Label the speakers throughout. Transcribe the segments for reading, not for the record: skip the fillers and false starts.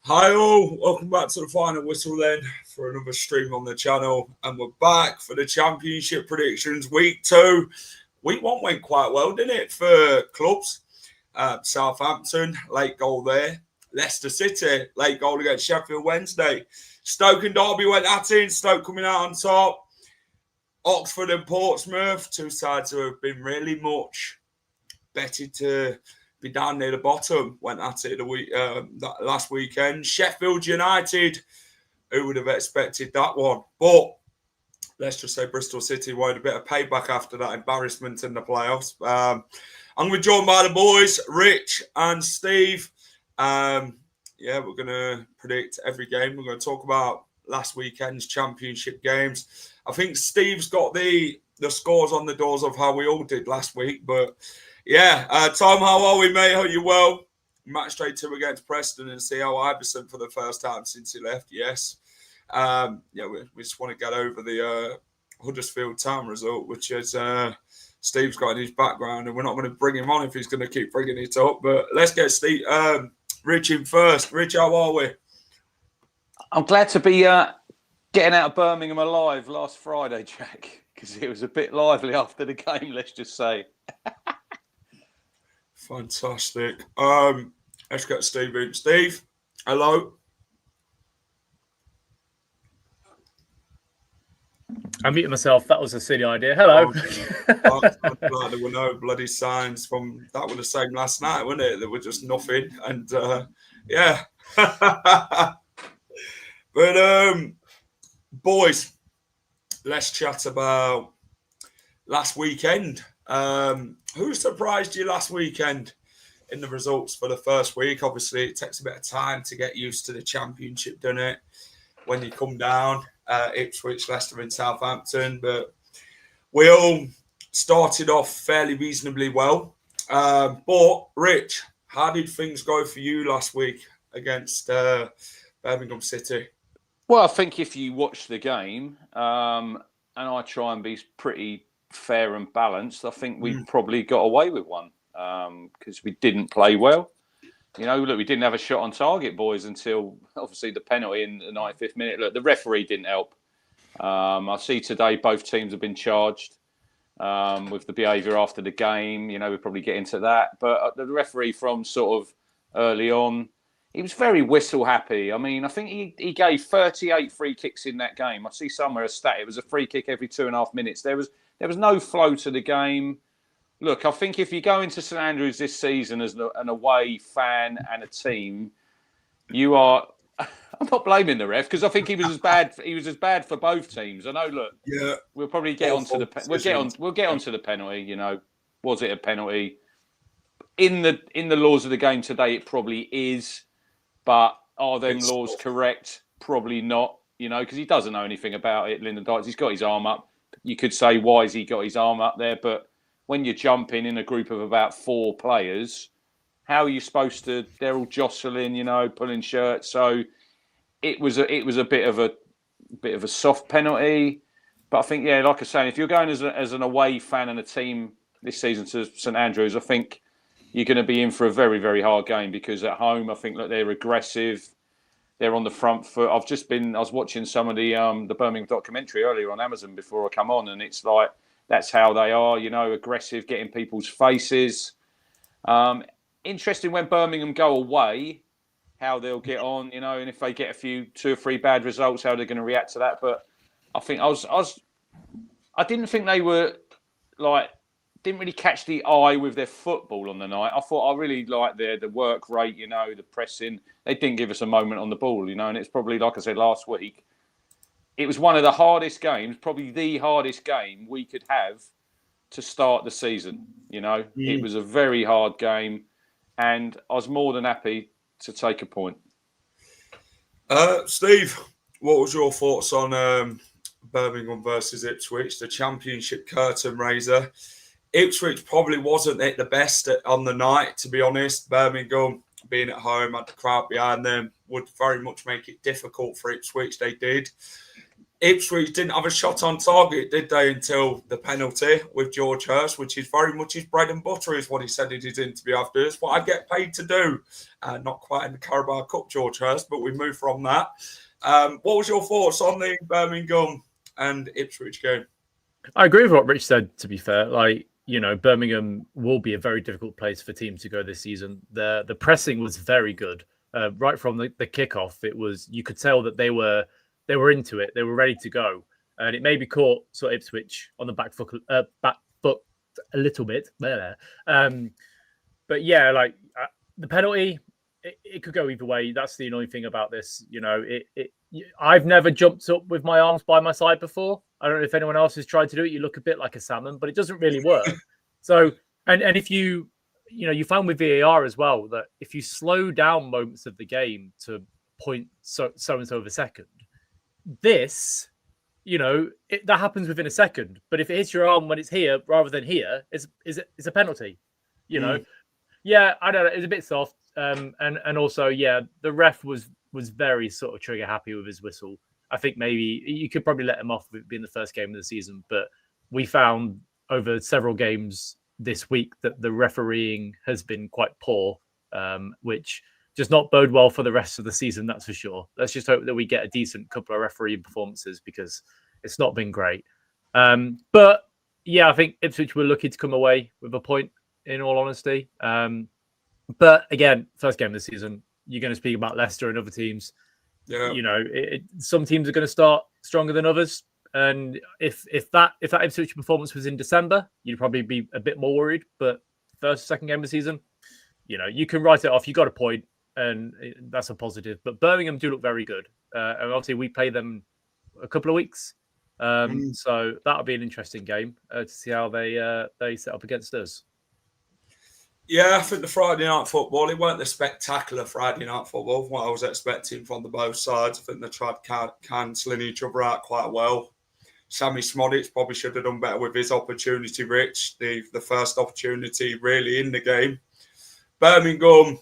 Speaker 1: Hi all, welcome back to the final whistle then for another stream on the channel, and we're back for the championship predictions. Week 2, week 1 went quite well, didn't it, for clubs? Southampton, late goal there. Leicester City, late goal against Sheffield Wednesday. Stoke and Derby went at it, Stoke coming out on top. Oxford and Portsmouth, two sides who have been really much betted to be down near the bottom, went at it last weekend. Sheffield United, who would have expected that one? But let's just say Bristol City wanted a bit of payback after that embarrassment in the playoffs. I'm going to be joined by the boys, Rich and Steve. We're going to predict every game. We're going to talk about last weekend's championship games. I think Steve's got the scores on the doors of how we all did last week, but Tom, how are we, mate? Are you well? Match straight 2 against Preston and see how Iverson for the first time since he left. Yes. We just want to get over the Huddersfield Town result, which is Steve's got in his background, and we're not going to bring him on if he's going to keep bringing it up. But let's get Rich in first. Rich, how are we?
Speaker 2: I'm glad to be getting out of Birmingham alive last Friday, Jack, because it was a bit lively after the game, let's just say.
Speaker 1: Fantastic. Let's get Steve in. Steve, hello.
Speaker 3: I muted myself. That was a silly idea. Hello.
Speaker 1: I'm glad there were no bloody signs from that. Were the same last night, wasn't it? There were just nothing. And But boys, let's chat about last weekend. Who surprised you last weekend in the results for the first week? Obviously, it takes a bit of time to get used to the championship, doesn't it? When you come down, Ipswich, Leicester and Southampton. But we all started off fairly reasonably well. But, Rich, how did things go for you last week against Birmingham City?
Speaker 2: Well, I think if you watch the game, and I try and be pretty fair and balanced, I think we probably got away with one because we didn't play well. You know, look, we didn't have a shot on target, boys, until obviously the penalty in the 95th minute. Look, the referee didn't help. I see today both teams have been charged with the behaviour after the game. You know, we'll probably get into that. But the referee from sort of early on, he was very whistle happy. I mean, I think he gave 38 free kicks in that game. I see somewhere a stat. It was a free kick every 2.5 minutes. There was no flow to the game. Look, I think if you go into St Andrews this season as an away fan and a team, you are. I'm not blaming the ref because I think he was as bad. He was as bad for both teams. I know. Look, we'll probably get onto the. We'll get onto the penalty. You know, was it a penalty? In the laws of the game today, it probably is. But are them laws correct? Probably not. You know, because he doesn't know anything about it. Lyndon Dykes. He's got his arm up. You could say, why has he got his arm up there? But when you're jumping in a group of about 4 players, how are you supposed to? They're all jostling, you know, pulling shirts. So it was a bit of a soft penalty. But I think, like I was saying, if you're going as an away fan and a team this season to St Andrews, I think you're going to be in for a very, very hard game because at home, I think that they're aggressive. They're on the front foot. I was watching some of the Birmingham documentary earlier on Amazon before I come on, and it's like that's how they are, you know, aggressive, getting people's faces. Interesting when Birmingham go away, how they'll get on, you know, and if they get 2 or 3 bad results, how they're going to react to that. But I think I didn't think they were didn't really catch the eye with their football on the night. I thought I really liked the work rate, you know, the pressing. They didn't give us a moment on the ball, you know, and it's probably, like I said last week, it was one of the hardest games, probably the hardest game we could have to start the season. It was a very hard game, and I was more than happy to take a point.
Speaker 1: Steve, what was your thoughts on Birmingham versus Ipswich, the Championship curtain raiser? Ipswich probably wasn't at the best on the night, to be honest. Birmingham, being at home, had the crowd behind them, would very much make it difficult for Ipswich. They did. Ipswich didn't have a shot on target, did they, until the penalty with George Hurst, which is very much his bread and butter, is what he said in his interview after. It's what I get paid to do. Not quite in the Carabao Cup, George Hurst, but we move from that. What was your thoughts on the Birmingham and Ipswich game?
Speaker 3: I agree with what Rich said, to be fair. Birmingham will be a very difficult place for teams to go this season. The pressing was very good. Right from the kickoff, you could tell that they were into it. They were ready to go. And it maybe caught sort of Ipswich on the back foot a little bit. But yeah, the penalty, it could go either way. That's the annoying thing about this. I've never jumped up with my arms by my side before. I don't know if anyone else has tried to do it. You look a bit like a salmon, but it doesn't really work. So, and if you found with VAR as well that if you slow down moments of the game to point so and so of a second, that happens within a second. But if it hits your arm when it's here rather than here, it's a penalty. Yeah, I don't know. It's a bit soft. And also, yeah, the ref was very sort of trigger happy with his whistle. I think maybe you could probably let him off with it being the first game of the season, but we found over several games this week that the refereeing has been quite poor, which does not bode well for the rest of the season, that's for sure. Let's just hope that we get a decent couple of referee performances because it's not been great. But yeah, I think Ipswich were lucky to come away with a point, in all honesty. But again, first game of the season, you're going to speak about Leicester and other teams.
Speaker 1: Yeah.
Speaker 3: Some teams are going to start stronger than others. And if that Ipswich performance was in December, you'd probably be a bit more worried. But second game of the season, you can write it off. You got a point, and that's a positive. But Birmingham do look very good. And obviously, we play them a couple of weeks. So that'll be an interesting game to see how they set up against us.
Speaker 1: Yeah, I think the Friday night football, it weren't the spectacular Friday night football, what I was expecting from the both sides. I think they tried cancelling each other out quite well. Sammy Smodic probably should have done better with his opportunity, Rich, the first opportunity really in the game. Birmingham,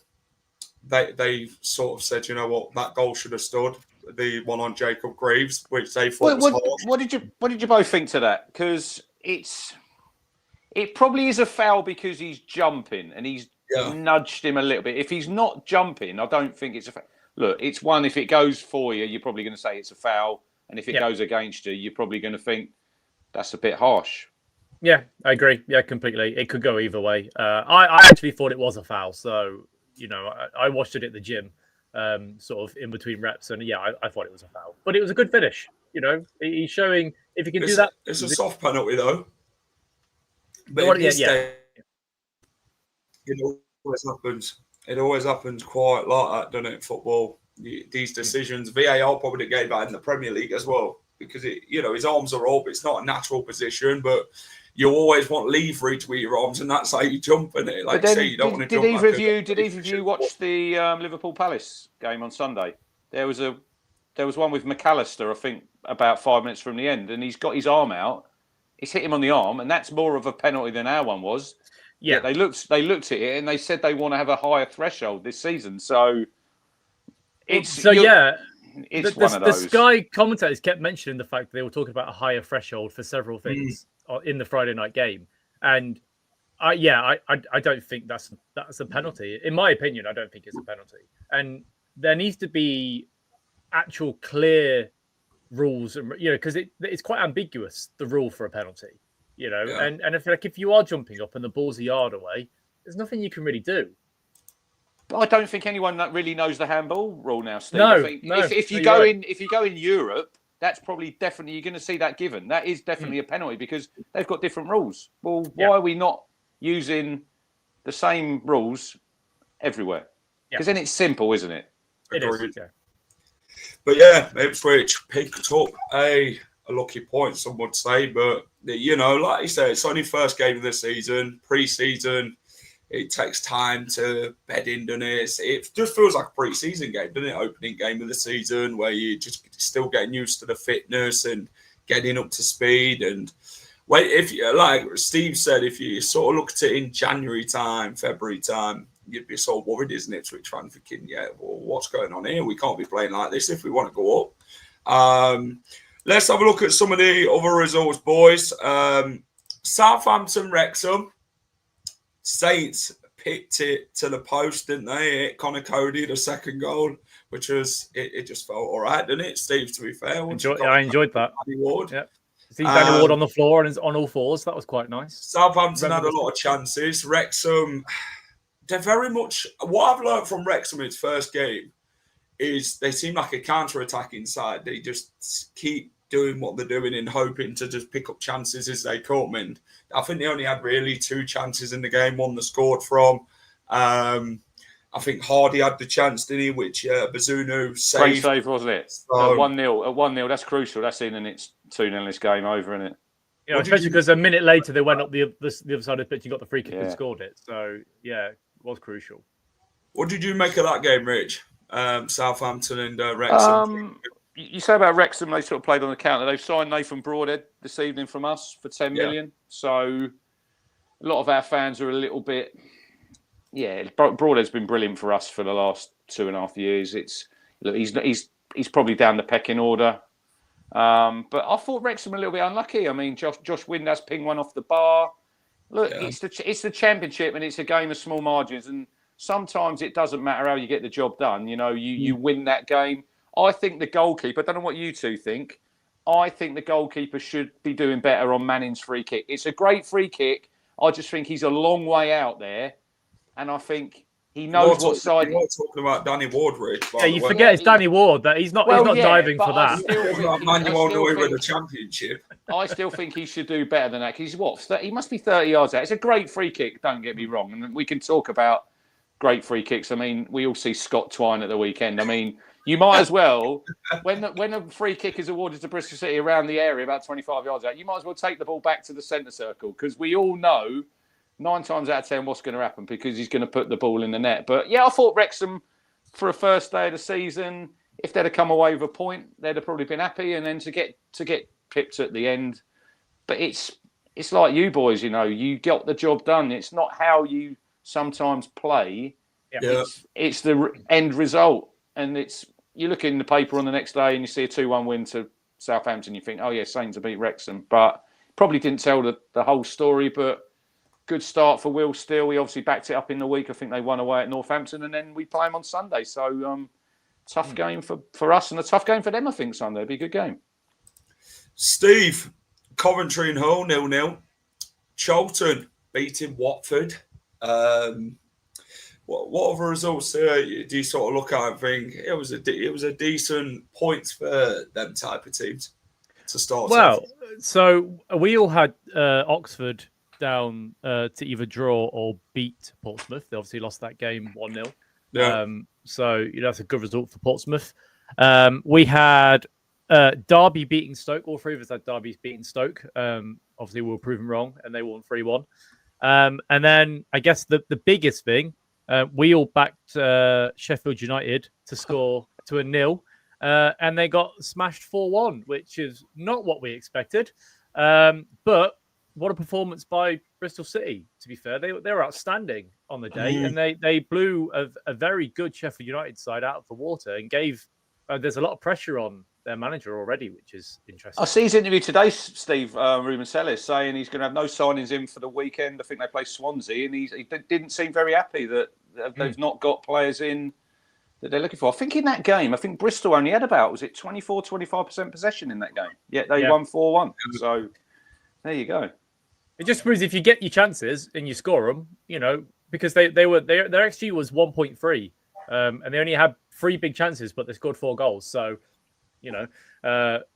Speaker 1: they sort of said, you know what, that goal should have stood. The one on Jacob Greaves, which they thought was hard.
Speaker 2: What did you both think to that? Because it probably is a foul because he's jumping and he's nudged him a little bit. If he's not jumping, I don't think it's a foul. Look, it's one, if it goes for you, you're probably going to say it's a foul. And if it goes against you, you're probably going to think that's a bit harsh.
Speaker 3: Yeah, I agree. Yeah, completely. It could go either way. I actually thought it was a foul. So, I watched it at the gym, sort of in between reps. And yeah, I thought it was a foul. But it was a good finish. He's showing if he can do that.
Speaker 1: It's a soft penalty, though. But it always happens quite like that, doesn't it, football? These decisions, VAR probably gave that in the Premier League as well, because his arms are up. It's not a natural position, but you always want leverage with your arms, and that's how you jump in it. Like you say, you don't want to jump.
Speaker 2: Did either of you watch the Liverpool Palace game on Sunday? There was one with McAllister, I think, about 5 minutes from the end, and he's got his arm out. It's hit him on the arm, and that's more of a penalty than our one was. Yeah, they looked at it and they said they want to have a higher threshold this season. So it's one of those.
Speaker 3: The Sky commentators kept mentioning the fact that they were talking about a higher threshold for several things in the Friday night game, and I don't think that's a penalty. In my opinion, I don't think it's a penalty, and there needs to be actual clear rules, because it's quite ambiguous, the rule for a penalty, and I feel like if you are jumping up and the ball's a yard away, there's nothing you can really do.
Speaker 2: But I don't think anyone that really knows the handball rule now, Steve.
Speaker 3: No,
Speaker 2: if you go in Europe, that's probably definitely you're going to see that given. That is definitely a penalty because they've got different rules. Well, why are we not using the same rules everywhere? Because then it's simple, isn't it?
Speaker 3: It is. Yeah.
Speaker 1: But yeah, Ipswich picked up a a lucky point, some would say. But, you know, like you said, it's only first game of the season, pre-season. It takes time to bed in, doesn't it? It just feels like a pre-season game, doesn't it? Opening game of the season where you're just still getting used to the fitness and getting up to speed. And wait, if you, like Steve said, if you sort of look at it in January time, February time, you'd be sort of worried, isn't it, Ipswich fan, thinking, yeah, well, what's going on here? We can't be playing like this if we want to go up. Let's have a look at some of the other results, boys. Southampton, Wrexham. Saints picked it to the post, didn't they? Connor Cody, the second goal, which was, it just felt all right, didn't it, Steve, to be fair?
Speaker 3: I enjoyed that.
Speaker 1: Danny Ward.
Speaker 3: Yeah. See Danny Ward on the floor and on all fours. That was quite nice.
Speaker 1: Southampton had a lot of chances. Wrexham, they're very much, what I've learned from Wrexham in its first game is they seem like a counter-attacking side. They just keep doing what they're doing and hoping to just pick up chances as they come. And I think they only had really 2 chances in the game, one they scored from. I think Hardy had the chance, didn't he? Which Bazunu saved.
Speaker 2: Great save, wasn't it? So, 1-0. At 1-0, that's crucial. That's in and it's 2-0 this game over, isn't it?
Speaker 3: Yeah, especially because a minute later they went up the other side of the pitch and got the free kick and scored it. So, yeah, it was crucial.
Speaker 1: What did you make of that game, Rich? Southampton and Wrexham?
Speaker 2: You say about Wrexham, they sort of played on the counter. They've signed Nathan Broadhead this evening from us for 10 million. So a lot of our fans are a little bit, Broadhead's been brilliant for us for the last 2.5 years. He's probably down the pecking order. But I thought Wrexham a little bit unlucky. I mean, Josh Windass pinged one off the bar. Look, it's the championship and it's a game of small margins. And sometimes it doesn't matter how you get the job done. You know, you win that game. I think the goalkeeper, I don't know what you two think, I think the goalkeeper should be doing better on Manning's free kick. It's a great free kick. I just think he's a long way out there. And I think he knows what side...
Speaker 1: You're talking about Danny Ward, Rich.
Speaker 3: Yeah, you forget it's Danny Ward. That he's not diving for that.
Speaker 1: With the championship.
Speaker 2: I still think he should do better than that. Because he must be 30 yards out. It's a great free kick, don't get me wrong. And we can talk about great free kicks. I mean, we all see Scott Twine at the weekend. I mean... You might as well, when a free kick is awarded to Bristol City around the area, about 25 yards out, you might as well take the ball back to the centre circle because we all know 9 times out of 10 what's going to happen because he's going to put the ball in the net. But yeah, I thought Wrexham, for a first day of the season, if they'd have come away with a point, they'd have probably been happy. And then to get pipped at the end, but it's like you boys, you know, you got the job done. It's not how you sometimes play.
Speaker 1: Yeah.
Speaker 2: It's the end result, and you look in the paper on the next day and you see a 2-1 win to Southampton. You think, oh, yeah, Saints have beat Wrexham. But probably didn't tell the whole story. But good start for Will Steele. We obviously backed it up in the week. I think they won away at Northampton. And then we play them on Sunday. So tough game for us and a tough game for them, I think, Sunday. It'll be a good game.
Speaker 1: Steve, Coventry and Hull 0-0. Charlton beating Watford. What other results do you sort of look at and think it was a decent points for them type of teams to start?
Speaker 3: Well, so we all had Oxford down to either draw or beat Portsmouth. They obviously lost that game 1-0.
Speaker 1: Yeah.
Speaker 3: So that's a good result for Portsmouth. We had Derby beating Stoke. All 3 of us had Derby beating Stoke. Obviously, we were proven wrong, and they won 3-1. And then I guess the biggest thing. We all backed Sheffield United to score to 0, and they got smashed 4-1, which is not what we expected. But what a performance by Bristol City, to be fair. They were outstanding on the day, and they blew a very good Sheffield United side out of the water and gave... there's a lot of pressure on their manager already, which is interesting.
Speaker 2: I see his interview today, Steve, Ruben Sellers, saying he's going to have no signings in for the weekend. I think they play Swansea, and he didn't seem very happy that they've not got players in that they're looking for. I think in that game, Bristol only had about, was it 25% possession in that game? Yet they won 4-1. So there you go.
Speaker 3: It just proves if you get your chances and you score them, you know, because their XG was 1.3, and they only had 3 big chances, but they scored 4 goals. So, you know,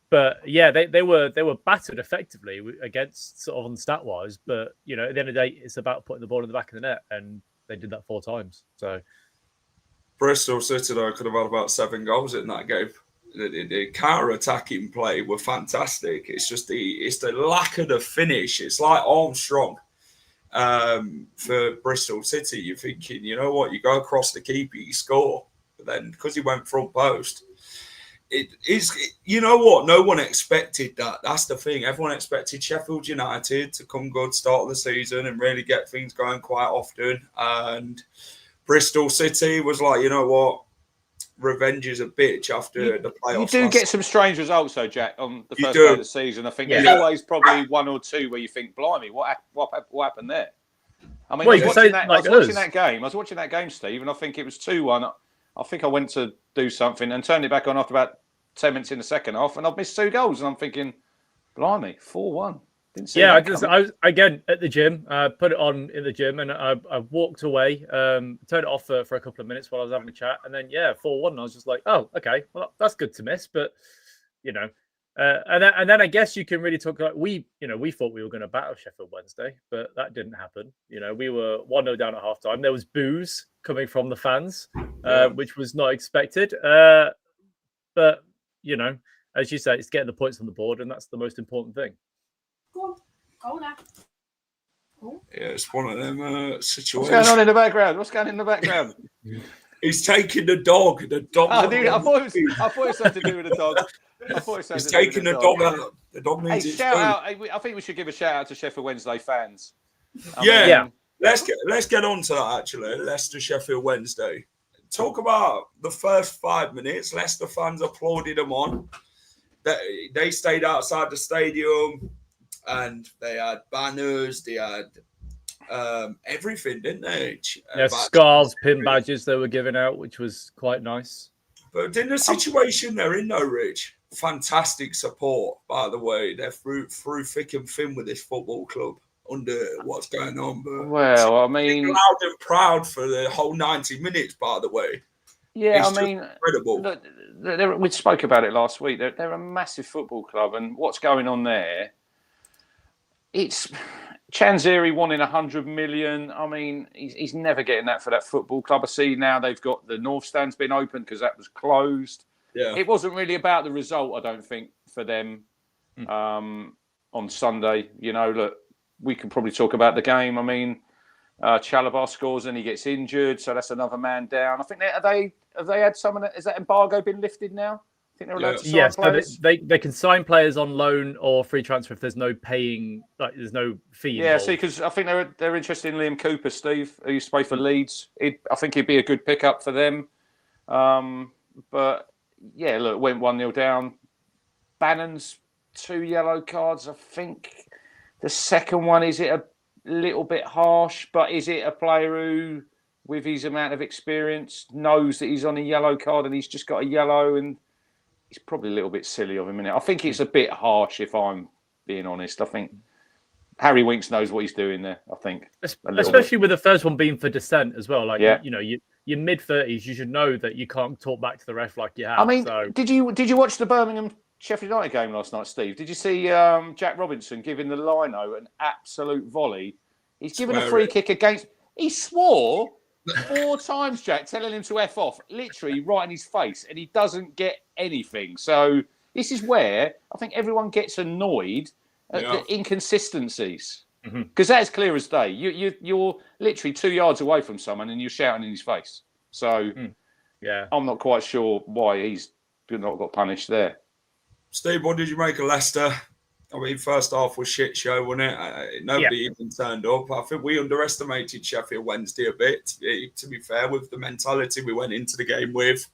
Speaker 3: but yeah, they were battered effectively against sort of on stat wise. But you know, at the end of the day, it's about putting the ball in the back of the net, and they did that 4 times. So
Speaker 1: Bristol City though could have had about 7 goals in that game. The counter-attacking play were fantastic. It's just the lack of the finish. It's like Armstrong for Bristol City. You're thinking, you know what, you go across the keeper, you score. But then because he went front post, you know what, no one expected that. That's the thing. Everyone expected Sheffield United to come good start of the season and really get things going quite often. And Bristol City was like, you know what, revenge is a bitch after the playoffs.
Speaker 2: You do get some strange results, though, Jack, on the first day of the season. I think there's always probably one or two where you think, blimey, what happened there? I mean, I was watching that game, Steve, and I think it was 2-1. I think I went to do something and turned it back on after about 10 minutes in the second half, and I've missed 2 goals, and I'm thinking, blimey, 4-1.
Speaker 3: I was again at the gym, put it on in the gym, and I walked away, turned it off for a couple of minutes while I was having a chat, and then 4-1. I was just like, oh, okay, well that's good to miss, but you know, and then I guess you can really talk like we thought we were going to battle Sheffield Wednesday, but that didn't happen. You know, we were 1-0 down at halftime. There was boos coming from the fans, which was not expected, but you know, as you say, it's getting the points on the board, and that's the most important thing.
Speaker 4: Go now.
Speaker 1: Yeah, it's one of them situations.
Speaker 2: What's going on in the background?
Speaker 1: He's taking the dog. The dog.
Speaker 2: I thought it was something to do with the dog.
Speaker 1: He's taking the dog out. The dog needs its food.
Speaker 2: I think we should give a shout out to Sheffield Wednesday fans.
Speaker 1: Let's get on to that actually. Leicester Sheffield Wednesday. Talk about the first 5 minutes. Leicester fans applauded them on. They stayed outside the stadium. And they had banners, they had everything, didn't they?
Speaker 3: Scarves, pin badges they were giving out, which was quite nice.
Speaker 1: But in the situation they're in, though, Rich, fantastic support, by the way. They're through thick and thin with this football club under what's going on. But
Speaker 2: well, I mean,
Speaker 1: loud and proud for the whole 90 minutes, by the way.
Speaker 2: Yeah,
Speaker 1: it's incredible.
Speaker 2: Look, we spoke about it last week. They're a massive football club, and what's going on there? It's Chanzeri wanting 100 million. I mean, he's never getting that for that football club. I see now they've got the North Stand's been open because that was closed. Yeah, it wasn't really about the result, I don't think, for them on Sunday. You know, look, we can probably talk about the game. I mean, Chalobah scores and he gets injured, so that's another man down. I think have they had some of that? Is that embargo been lifted now? I think they're allowed to sign players.
Speaker 3: They can sign players on loan or free transfer if there's no paying, like there's no fee.
Speaker 2: Yeah, see, because I think they're interested in Liam Cooper, Steve, who used to play for Leeds. I think he'd be a good pickup for them. But yeah, look, went 1-0 down. Bannon's 2 yellow cards. I think the second one, is it a little bit harsh? But is it a player who, with his amount of experience, knows that he's on a yellow card and he's just got a yellow and it's probably a little bit silly of him, isn't it? I think it's a bit harsh, if I'm being honest. I think Harry Winks knows what he's doing there, I think.
Speaker 3: Especially with the first one being for dissent as well. Like, you know, you're mid-30s, you should know that you can't talk back to the ref like you have.
Speaker 2: I mean, did you watch the Birmingham Sheffield United game last night, Steve? Did you see Jack Robinson giving the lino an absolute volley? He's given a free kick against... He swore 4 times, Jack, telling him to F off, literally right in his face, and he doesn't get anything. So this is where I think everyone gets annoyed at the inconsistencies. Because that's clear as day. You're literally 2 yards away from someone and you're shouting in his face. So I'm not quite sure why he's not got punished there.
Speaker 1: Steve, what did you make of Leicester? I mean, first half was shit show, wasn't it? Nobody even turned up. I think we underestimated Sheffield Wednesday a bit, to be fair, with the mentality we went into the game with.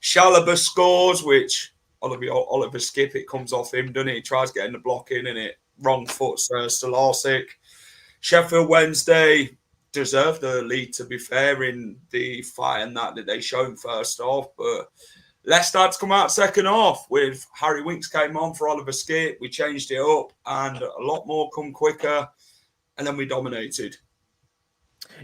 Speaker 1: Chalobah scores, which Oliver Skip, it comes off him, doesn't it? He tries getting the block in and it wrong foot, Stolarczyk. Sheffield Wednesday deserved the lead, to be fair, in the fight and that they showed first half, but Leicester had to come out second half with Harry Winks came on for Oliver Skip. We changed it up and a lot more come quicker and then we dominated.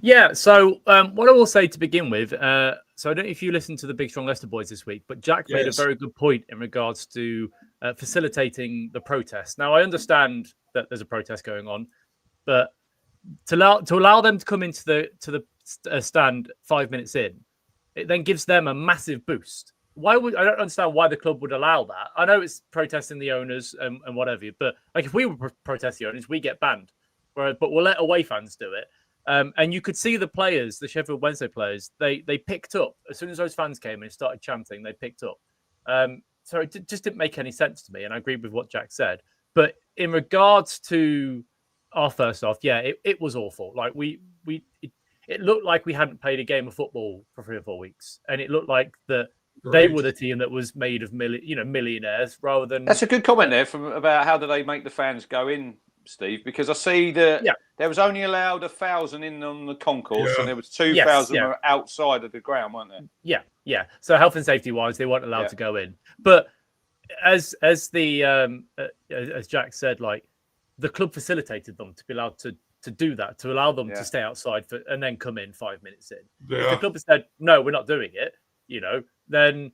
Speaker 3: Yeah, so what I will say to begin with, so I don't know if you listened to the Big Strong Leicester boys this week, but Jack made a very good point in regards to facilitating the protest. Now, I understand that there's a protest going on, but to allow them to come into the stand 5 minutes in, it then gives them a massive boost. why would I don't understand why the club would allow that. I know it's protesting the owners and whatever, but like if we would protest the owners, we get banned. But we'll let away fans do it. And you could see the players, the Sheffield Wednesday players, they picked up as soon as those fans came and started chanting. They picked up. So it just didn't make any sense to me, and I agree with what Jack said. But in regards to our first half, yeah, it was awful. Like it looked like we hadn't played a game of football for 3 or 4 weeks, and it looked like they were the team that was made of millionaires rather than.
Speaker 2: That's a good comment there about how do they make the fans go in, Steve, because I see that there was only allowed 1,000 in on the concourse and there was 2,000 were outside of the ground, weren't there?
Speaker 3: Yeah. So health and safety wise, they weren't allowed to go in. But as Jack said, like the club facilitated them to be allowed to do that, to allow them to stay outside and then come in 5 minutes in. If the club had said, no, we're not doing it, then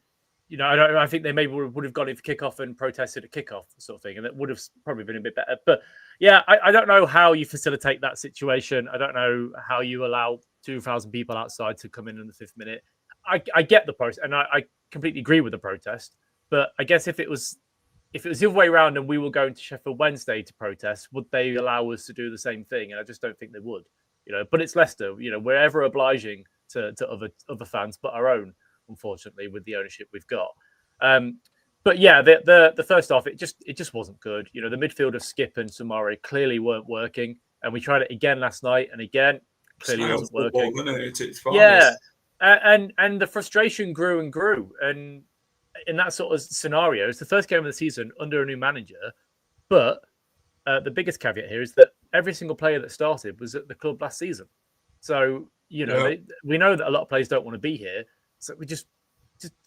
Speaker 3: I think they maybe would have gone in for kickoff and protested at kickoff sort of thing, and that would have probably been a bit better. But yeah, I don't know how you facilitate that situation. I don't know how you allow 2,000 people outside to come in the 5th minute. I get the protest, and I completely agree with the protest. But I guess if it was the other way around and we were going to Sheffield Wednesday to protest, would they allow us to do the same thing? And I just don't think they would. But it's Leicester. We're ever obliging to other fans, but our own, unfortunately, with the ownership we've got. But yeah, the first half, it just wasn't good. The midfield of Skip and Samari clearly weren't working, and we tried it again last night, and again clearly wasn't working. Yeah, and the frustration grew and grew, and in that sort of scenario, it's the first game of the season under a new manager. But the biggest caveat here is that every single player that started was at the club last season. So we know that a lot of players don't want to be here, so we just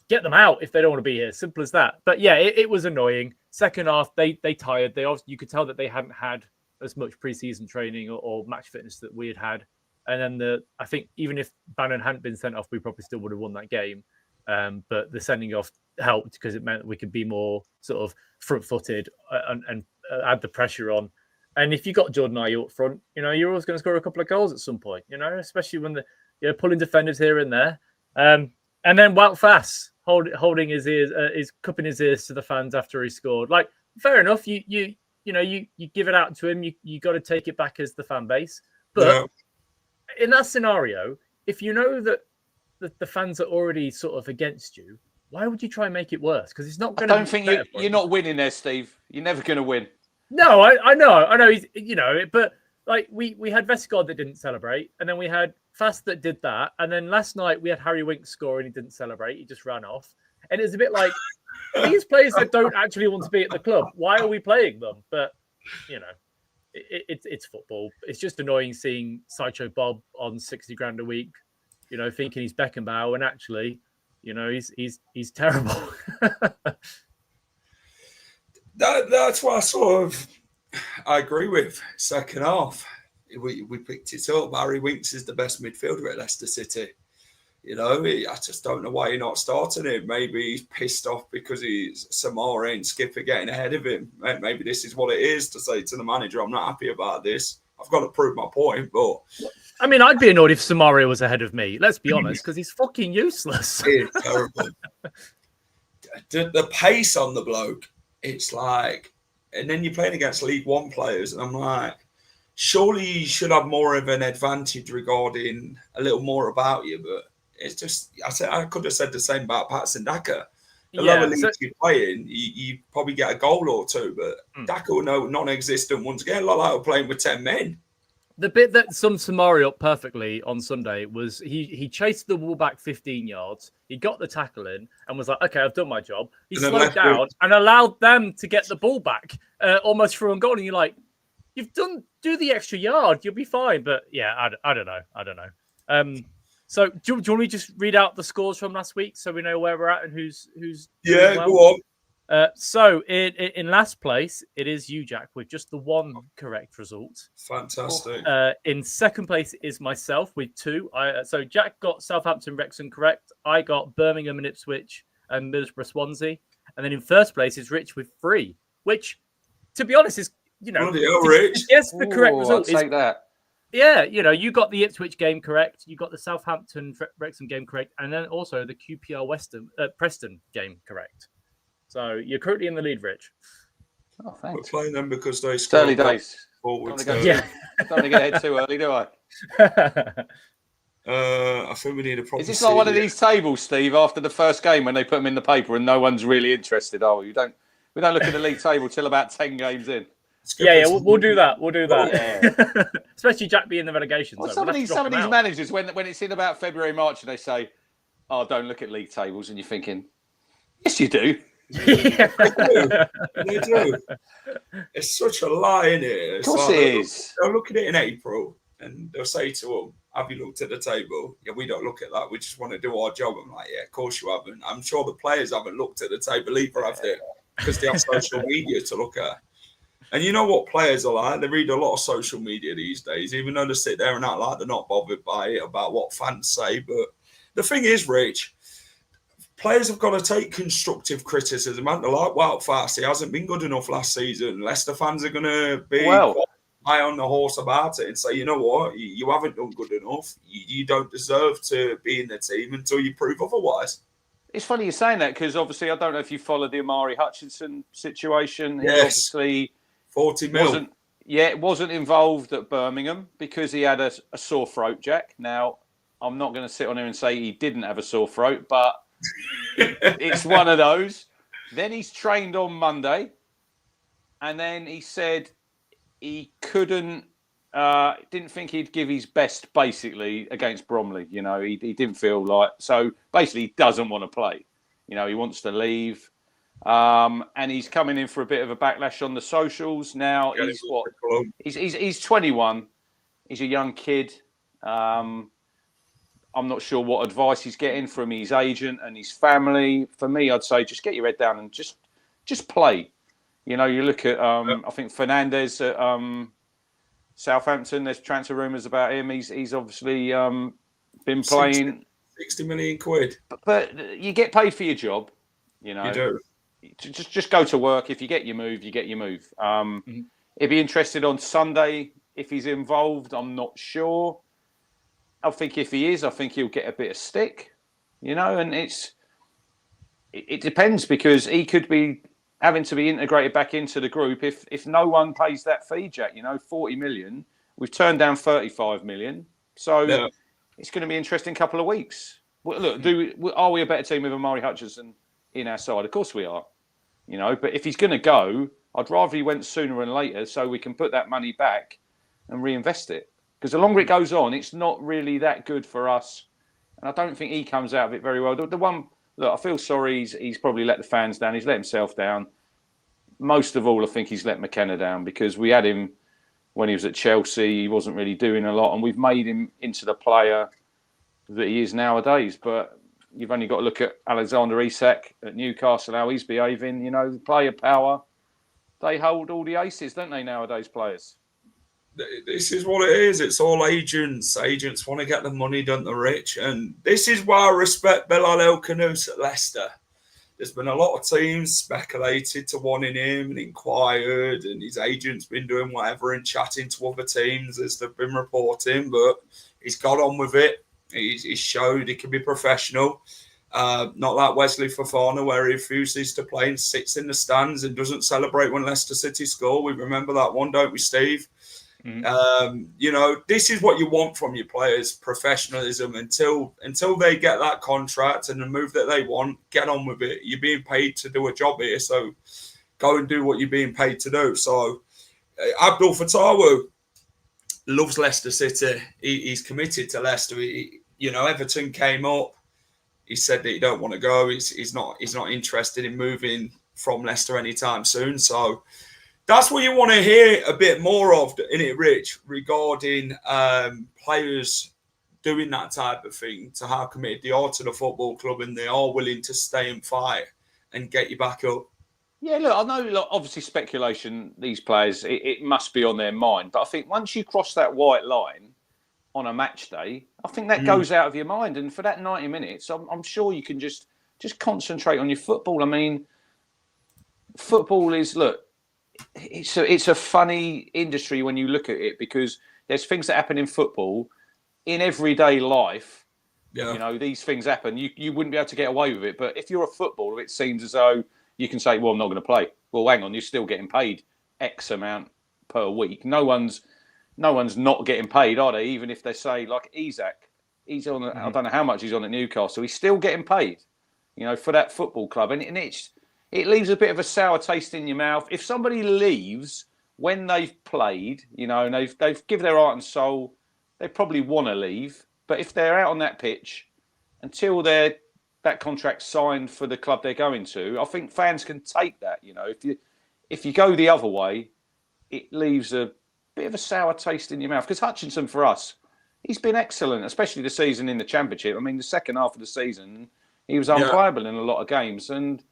Speaker 3: get them out if they don't want to be here. Simple as that. But yeah, it was annoying. Second half, they tired. You could tell that they hadn't had as much preseason training or match fitness that we had. And then I think even if Bannon hadn't been sent off, we probably still would have won that game. But the sending off helped because it meant we could be more sort of front-footed and add the pressure on. And if you got Jordan Ayew up front, you're always going to score a couple of goals at some point. Especially when pulling defenders here and there. And then Wout Fass holding his ears, is cupping his ears to the fans after he scored. Like, fair enough. You give it out to him. You got to take it back as the fan base. But in that scenario, if you know that the fans are already sort of against you, why would you try and make it worse? Because it's not going to. I don't think
Speaker 2: you're not winning there, Steve. You're never going to win.
Speaker 3: No, I know. But like we had Vestergaard that didn't celebrate, and then we had Fast that did that, and then last night we had Harry Winks score and he didn't celebrate. He just ran off, and it's a bit like these players that don't actually want to be at the club. Why are we playing them? But it's football. It's just annoying seeing Sideshow Bob on 60 grand a week. Thinking he's Beckenbauer, and actually, he's terrible.
Speaker 1: That's what I agree with. Second half, we picked it up. Harry Winks is the best midfielder at Leicester City. I just don't know why you're not starting him. Maybe he's pissed off because he's Samara and Skipper getting ahead of him. Maybe this is what it is to say to the manager, I'm not happy about this. I've got to prove my point, but...
Speaker 3: I mean, I'd be annoyed if Samaria was ahead of me. Let's be honest, because he's fucking useless.
Speaker 1: It's terrible. The pace on the bloke, it's like... And then you're playing against League One players, and I'm like, surely you should have more of an advantage regarding a little more about you, but it's just... I could have said the same about Patson Daka. The lower leagues you're playing, you probably get a goal or two, but Daka will know non-existent ones again, like we're playing with 10 men.
Speaker 3: The bit that summed Samari up perfectly on Sunday was he chased the ball back 15 yards. He got the tackle in and was like, okay, I've done my job. He slowed down and allowed them to get the ball back almost through and goal. And you're like, do the extra yard. You'll be fine. But yeah, I don't know. So do you want me to just read out the scores from last week so we know where we're at and who's
Speaker 1: go on.
Speaker 3: So in last place, it is you, Jack, with just the one correct result.
Speaker 1: Fantastic.
Speaker 3: In second place is myself with 2. So Jack got Southampton, Wrexham correct. I got Birmingham and Ipswich and Middlesbrough, Swansea. And then in first place is Rich with 3, which, to be honest, is,
Speaker 1: Rich.
Speaker 3: Yes, the correct result.
Speaker 2: I'll take that.
Speaker 3: Yeah, you got the Ipswich game correct, you got the Southampton Wrexham game correct, and then also the QPR Preston game correct. So you're currently in the lead, Rich.
Speaker 2: Oh, thanks.
Speaker 1: We're playing them because they
Speaker 2: It's early days. Don't want to get ahead too early, do I?
Speaker 1: I think we need a proper.
Speaker 2: Is this like one of these tables, Steve, after the first game when they put them in the paper and no one's really interested? Oh, we don't look at the league table till about 10 games in.
Speaker 3: Yeah, we'll do that. We'll do that. Yeah. Especially Jack being the relegation.
Speaker 2: Well, some of these managers, when it's in about February, March, and they say, "Oh, don't look at league tables," and you're thinking, "Yes, you do."
Speaker 1: Yeah. They do. It's such a lie, isn't it?
Speaker 2: Of course, it is.
Speaker 1: They'll look at it in April, and they'll say to them, "Have you looked at the table?" Yeah, we don't look at that. We just want to do our job. I'm like, yeah, of course you haven't. I'm sure the players haven't looked at the table either, have they? Because they have social media to look at. And you know what players are like? They read a lot of social media these days, even though they sit there and act like they're not bothered by it, about what fans say. But the thing is, Rich, players have got to take constructive criticism. And they're like, Wout Faes, he hasn't been good enough last season. Leicester fans are going to be high on the horse about it and say, you know what, you haven't done good enough. You don't deserve to be in the team until you prove otherwise.
Speaker 2: It's funny you're saying that because obviously I don't know if you followed the Amari Hutchinson situation.
Speaker 1: Yes.
Speaker 2: He obviously
Speaker 1: 40 mil.
Speaker 2: Wasn't involved at Birmingham because he had a sore throat, Jack. Now, I'm not going to sit on here and say he didn't have a sore throat, but it's one of those. Then he's trained on Monday, and then he said he couldn't, didn't think he'd give his best, basically, against Bromley. He didn't feel like... So, basically, he doesn't want to play. He wants to leave. And he's coming in for a bit of a backlash on the socials. Now, he's 21. He's a young kid. I'm not sure what advice he's getting from his agent and his family. For me, I'd say just get your head down and just play. You look at, I think Fernandez at Southampton, there's transfer rumours about him. He's obviously been playing.
Speaker 1: 60 million quid.
Speaker 2: But you get paid for your job, You
Speaker 1: do.
Speaker 2: Just go to work. If you get your move, you get your move. He'd be interested on Sunday if he's involved. I'm not sure. I think if he is, I think he'll get a bit of stick, and it depends because he could be having to be integrated back into the group if no one pays that fee, Jack. 40 million. We've turned down 35 million. So it's going to be an interesting couple of weeks. Look, are we a better team with Amari Hutchinson in our side? Of course we are. But if he's going to go, I'd rather he went sooner than later so we can put that money back and reinvest it. Because the longer it goes on, it's not really that good for us. And I don't think he comes out of it very well. The one, look, I feel sorry. He's probably let the fans down. He's let himself down. Most of all, I think he's let McKenna down because we had him when he was at Chelsea. He wasn't really doing a lot. And we've made him into the player that he is nowadays. But you've only got to look at Alexander Isak at Newcastle, how he's behaving. The player power. They hold all the aces, don't they, nowadays, players?
Speaker 1: This is what it is. It's all agents. Agents want to get the money, don't they, Rich? And this is why I respect Belal El Khanous at Leicester. There's been a lot of teams speculated to wanting him and inquired, and his agent's been doing whatever and chatting to other teams as they've been reporting, but he's got on with it. He's showed he can be professional. Not like Wesley Fofana, where he refuses to play and sits in the stands and doesn't celebrate when Leicester City score. We remember that one, don't we, Steve? This is what you want from your players, professionalism. Until they get that contract and the move that they want, get on with it. You're being paid to do a job here, so go and do what you're being paid to do. So Abdul Fatawu loves Leicester City. He's committed to Leicester. Everton came up. He said that he don't want to go. He's not interested in moving from Leicester anytime soon. So that's what you want to hear a bit more of, isn't it, Rich, regarding players doing that type of thing, to how committed they are to the football club and they are willing to stay and fight and get you back up.
Speaker 2: Yeah, look, I know, obviously speculation, these players, it must be on their mind. But I think once you cross that white line on a match day, I think that goes out of your mind. And for that 90 minutes, I'm sure you can just concentrate on your football. I mean, football is, look, it's a funny industry when you look at it because there's things that happen in football, in everyday life.
Speaker 1: Yeah.
Speaker 2: You know, these things happen. You wouldn't be able to get away with it. But if you're a footballer, it seems as though you can say, well, I'm not going to play. Well, hang on, you're still getting paid X amount per week. No one's not getting paid, are they? Even if they say, like Isak, he's on, I don't know how much he's on at Newcastle. He's still getting paid, you know, for that football club. And it leaves a bit of a sour taste in your mouth. If somebody leaves when they've played, you know, and they've given their heart and soul, they probably want to leave. But if they're out on that pitch until that contract's signed for the club they're going to, I think fans can take that. You know, if you go the other way, it leaves a bit of a sour taste in your mouth. Because Hutchinson, for us, he's been excellent, especially the season in the Championship. I mean, the second half of the season, he was unplayable in a lot of games, and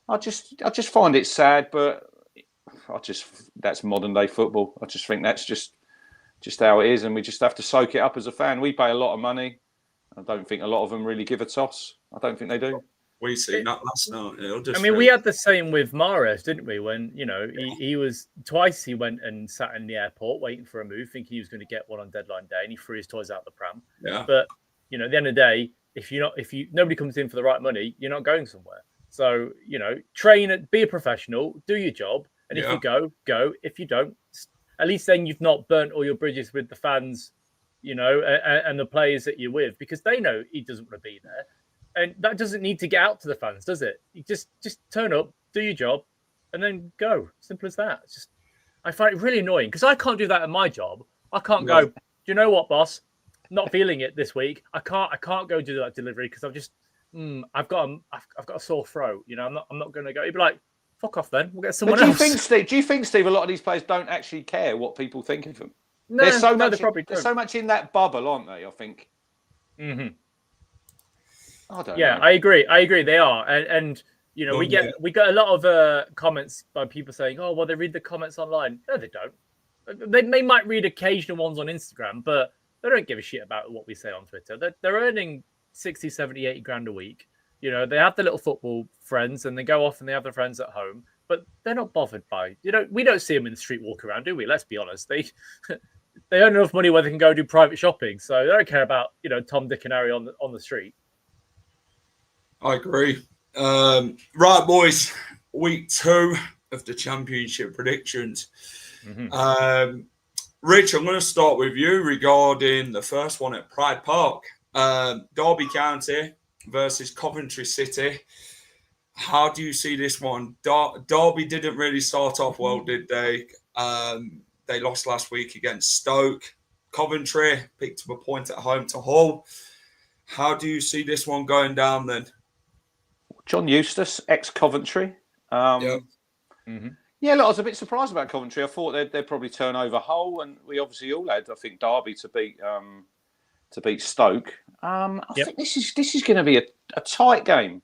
Speaker 2: I just find it sad. But that's modern day football. I just think that's just how it is, and we just have to soak it up as a fan. We pay a lot of money. I don't think a lot of them really give a toss. I don't think they do.
Speaker 1: We see that last night.
Speaker 3: I mean, we had the same with Mahrez, didn't we? When, you know, he was twice, he went and sat in the airport waiting for a move, thinking he was going to get one on deadline day, and he threw his toys out the pram.
Speaker 1: Yeah.
Speaker 3: But, you know, at the end of the day, if nobody comes in for the right money, you're not going somewhere. So, you know, train, be a professional, do your job, and if you go. If you don't, at least then you've not burnt all your bridges with the fans, you know, and the players that you're with, because they know he doesn't want to be there. And that doesn't need to get out to the fans, does it? You just turn up, do your job, and then go. Simple as that. It's just, I find it really annoying because I can't do that at my job. I can't go, do you know what, boss? Not feeling it this week. I can't go do that delivery because I've just I've got a sore throat. You know, I'm not going to go. He'd be like, fuck off then. We'll get someone else.
Speaker 2: Do you think, Steve, a lot of these players don't actually care what people think of them?
Speaker 3: No,
Speaker 2: there's so
Speaker 3: they probably don't.
Speaker 2: There's so much in that bubble, aren't they? I think.
Speaker 3: Mm-hmm.
Speaker 2: I don't know.
Speaker 3: Yeah, I agree. They are, and you know, we get a lot of comments by people saying, "Oh, well, they read the comments online." No, they don't. They might read occasional ones on Instagram, but they don't give a shit about what we say on Twitter. They're earning 60, 70, 80 grand a week. You know, they have the little football friends, and they go off and they have their friends at home, but they're not bothered by. You know, we don't see them in the street walk around, do we? Let's be honest. They earn enough money where they can go do private shopping, so they don't care about, you know, Tom, Dick, and Harry on the street.
Speaker 1: I agree. Right, boys. Week 2 of the Championship predictions.
Speaker 3: Mm-hmm.
Speaker 1: Rich, I'm going to start with you regarding the first one at Pride Park. Derby County versus Coventry City. How do you see this one? Derby didn't really start off well, did they? They lost last week against Stoke. Coventry picked up a point at home to Hull. How do you see this one going down then?
Speaker 2: John Eustace, ex-Coventry.
Speaker 3: Mm-hmm.
Speaker 2: Yeah, look, I was a bit surprised about Coventry. I thought they'd probably turn over Hull, and we obviously all had, I think, Derby to beat Stoke. I think this is going to be a tight game.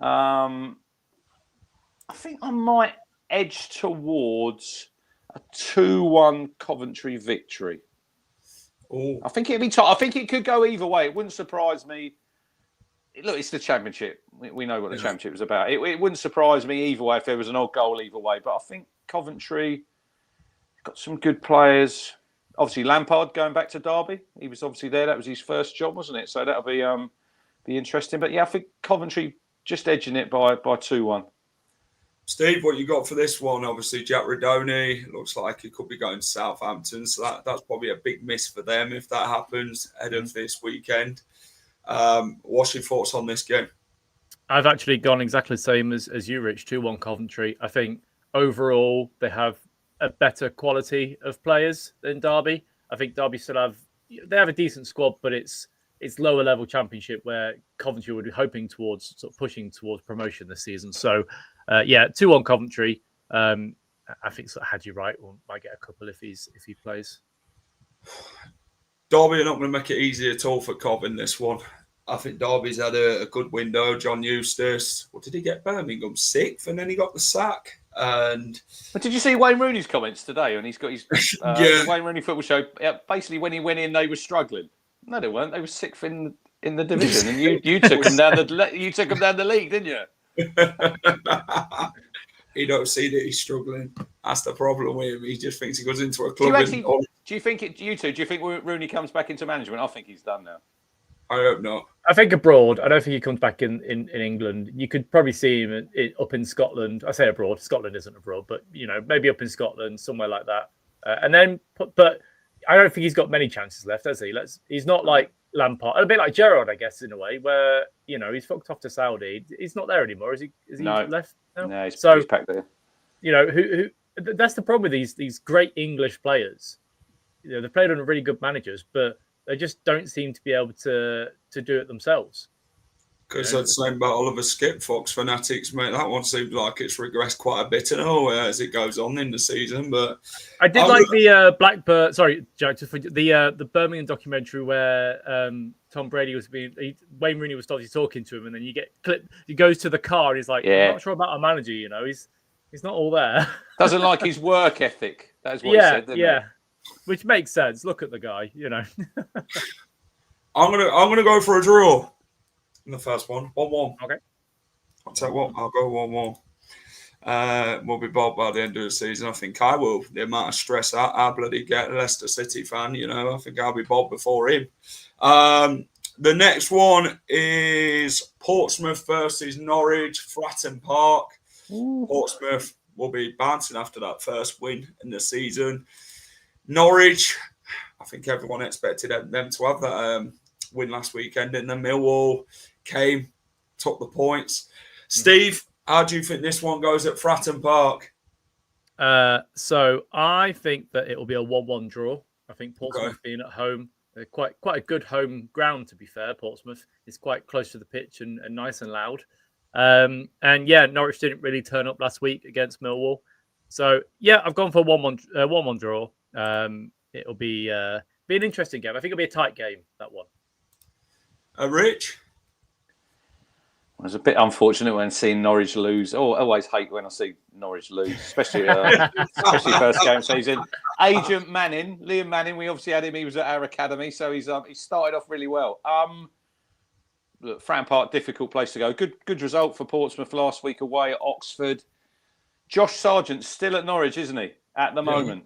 Speaker 2: I think I might edge towards a 2-1 Coventry victory.
Speaker 1: Ooh.
Speaker 2: I think it'd be tight. I think it could go either way. It wouldn't surprise me. Look, it's the Championship. We know what the Championship is about. It wouldn't surprise me either way if there was an odd goal either way. But I think Coventry got some good players. Obviously, Lampard going back to Derby. He was obviously there. That was his first job, wasn't it? So that'll be interesting. But yeah, I think Coventry just edging it by 2-1.
Speaker 1: Steve, what you got for this one? Obviously, Jack Redoni looks like he could be going to Southampton. So that's probably a big miss for them if that happens ahead of this weekend. What's your thoughts on this game?
Speaker 3: I've actually gone exactly the same as you, Rich. 2-1 Coventry. I think overall they have a better quality of players than Derby. I think Derby still have a decent squad, but it's lower level Championship where Coventry would be hoping towards, sort of pushing towards promotion this season. So 2-1 Coventry. I think sort of had you right. Or might get a couple if he plays.
Speaker 1: Derby are not going to make it easy at all for Cov in this one. I think Derby's had a good window. John Eustace, what did he get? Birmingham 6th, and then he got the sack. And
Speaker 2: but did you see Wayne Rooney's comments today? And he's got his Wayne Rooney football show. Basically, when he went in, they were struggling. No, they weren't. They were 6th in the division, and you took them down the league, didn't you?
Speaker 1: he don't see that he's struggling. That's the problem with him. He just thinks he goes into a
Speaker 2: Do
Speaker 1: club.
Speaker 2: you think Rooney comes back into management? I think he's done now.
Speaker 1: I hope not.
Speaker 3: I think abroad. I don't think he comes back in England. You could probably see him up in Scotland. I say abroad. Scotland isn't abroad, but maybe up in Scotland, somewhere like that. And then, but I don't think he's got many chances left, has he? He's not like Lampard, a bit like Gerrard, I guess, in a way, where he's fucked off to Saudi. He's not there anymore. Is he? Is he left now?
Speaker 2: No, he's back there.
Speaker 3: Who? That's the problem with these great English players. They've played under really good managers, but they just don't seem to be able to do it themselves.
Speaker 1: Because that's the same about Oliver Skip, Fox Fanatics, mate. That one seems like it's regressed quite a bit as it goes on in the season. But
Speaker 3: I did like the Blackburn. Sorry, Joe, the Birmingham documentary where Tom Brady Wayne Rooney was obviously talking to him, and then you get clipped. He goes to the car, and he's like, "I'm not sure about our manager. He's not all there."
Speaker 2: Doesn't like his work ethic. That's what he said. Didn't he?
Speaker 3: Which makes sense. Look at the guy.
Speaker 1: I'm gonna go for a draw in the first one. 1-1.
Speaker 3: Okay.
Speaker 1: I'll tell you what. I'll go 1-1. We'll be bored by the end of the season. I think I will. The amount of stress I bloody get, Leicester City fan. I think I'll be bored before him. The next one is Portsmouth versus Norwich, Fratton Park. Ooh. Portsmouth will be bouncing after that first win in the season. Norwich, I think everyone expected them to have that win last weekend, and then Millwall came, took the points. Steve, how do you think this one goes at Fratton Park?
Speaker 3: So I think that it will be a 1-1 draw. I think Portsmouth being at home, they're quite a good home ground, to be fair. Portsmouth is quite close to the pitch and nice and loud. Norwich didn't really turn up last week against Millwall. So I've gone for a 1-1 draw. It'll be an interesting game. I think it'll be a tight game, that one.
Speaker 1: Rich?
Speaker 2: It was a bit unfortunate when seeing Norwich lose. I always hate when I see Norwich lose, especially first game season. Agent Manning, Liam Manning, we obviously had him. He was at our academy, so he started off really well. Look, Fratton Park, difficult place to go. Good result for Portsmouth last week away at Oxford. Josh Sargent's still at Norwich, isn't he, at the moment?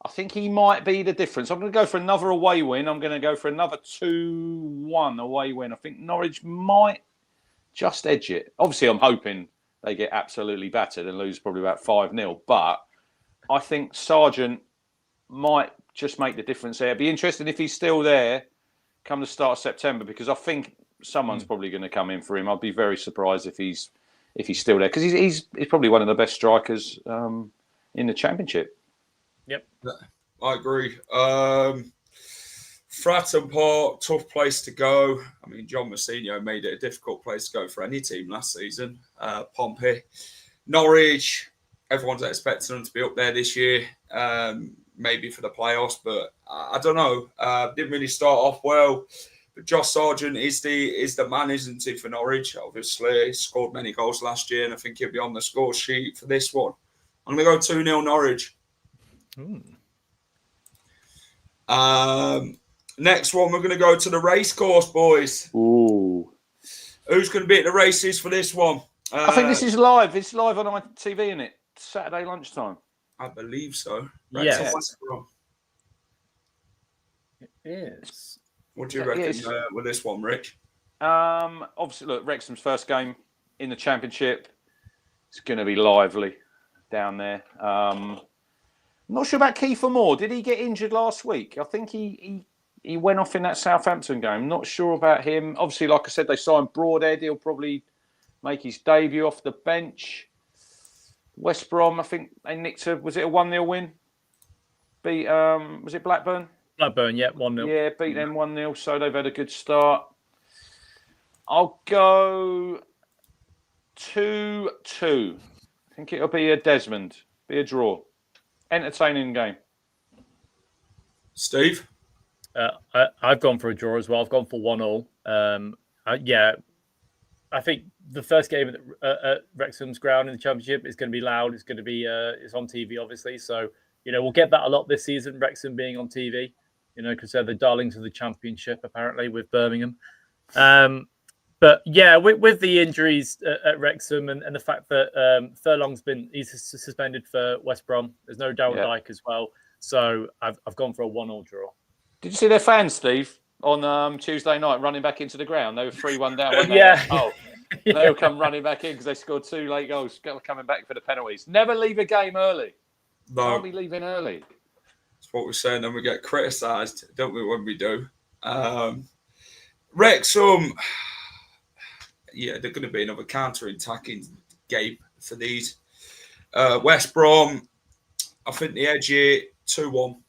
Speaker 2: I think he might be the difference. I'm going to go for another away win. I'm going to go for another 2-1 away win. I think Norwich might just edge it. Obviously, I'm hoping they get absolutely battered and lose probably about 5-0. But I think Sargent might just make the difference there. It'd be interesting if he's still there come the start of September, because I think someone's probably going to come in for him. I'd be very surprised if he's still there, because he's probably one of the best strikers in the Championship.
Speaker 3: Yep,
Speaker 1: I agree. Fratton Park, tough place to go. I mean, John Mousinho made it a difficult place to go for any team last season. Pompey, Norwich, everyone's expecting them to be up there this year, maybe for the playoffs, but I don't know. Didn't really start off well. But Josh Sargent is the man, isn't he, for Norwich? Obviously, he scored many goals last year, and I think he'll be on the score sheet for this one. I'm going to go 2-0 Norwich. Next one, we're going to go to the racecourse, boys.
Speaker 2: Ooh.
Speaker 1: Who's going to be at the races for this one?
Speaker 2: I think this is live. It's live on ITV, isn't it? Saturday lunchtime.
Speaker 1: I believe so.
Speaker 3: Yes. It is.
Speaker 1: What do you reckon with this one, Rich?
Speaker 2: Obviously, look, Wrexham's first game in the Championship. It's going to be lively down there. Not sure about Kiefer Moore. Did he get injured last week? I think he went off in that Southampton game. Not sure about him. Obviously, like I said, they signed Broadhead. He'll probably make his debut off the bench. West Brom, I think they nicked was it a 1-0 win? Beat, was it Blackburn?
Speaker 3: Blackburn, yeah, 1-0.
Speaker 2: Yeah, beat them 1-0, so they've had a good start. I'll go 2-2. I think it'll be a Desmond. Be a draw. Entertaining game.
Speaker 1: Steve?
Speaker 3: I've gone for a draw as well. I've gone for 1-1. I think the first game at Wrexham's ground in the Championship is going to be loud. It's going to be it's on TV, obviously. So, we'll get that a lot this season, Wrexham being on TV, because they're the darlings of the Championship, apparently, with Birmingham. But yeah, with the injuries at Wrexham and the fact that Furlong's he's suspended for West Brom. There's no Darryl Dyke as well. So I've gone for a 1-1 draw.
Speaker 2: Did you see their fans, Steve, on Tuesday night running back into the ground? They were 3-1 down, weren't they?
Speaker 3: Yeah.
Speaker 2: Oh, they'll come running back in because they scored 2 late goals, coming back for the penalties. Never leave a game early.
Speaker 1: No.
Speaker 2: Can't be leaving early.
Speaker 1: That's what we're saying, and we get criticised, don't we, when we do. Wrexham, yeah, they're going to be another counter-attacking game for these. West Brom, I think the edge here, 2-1.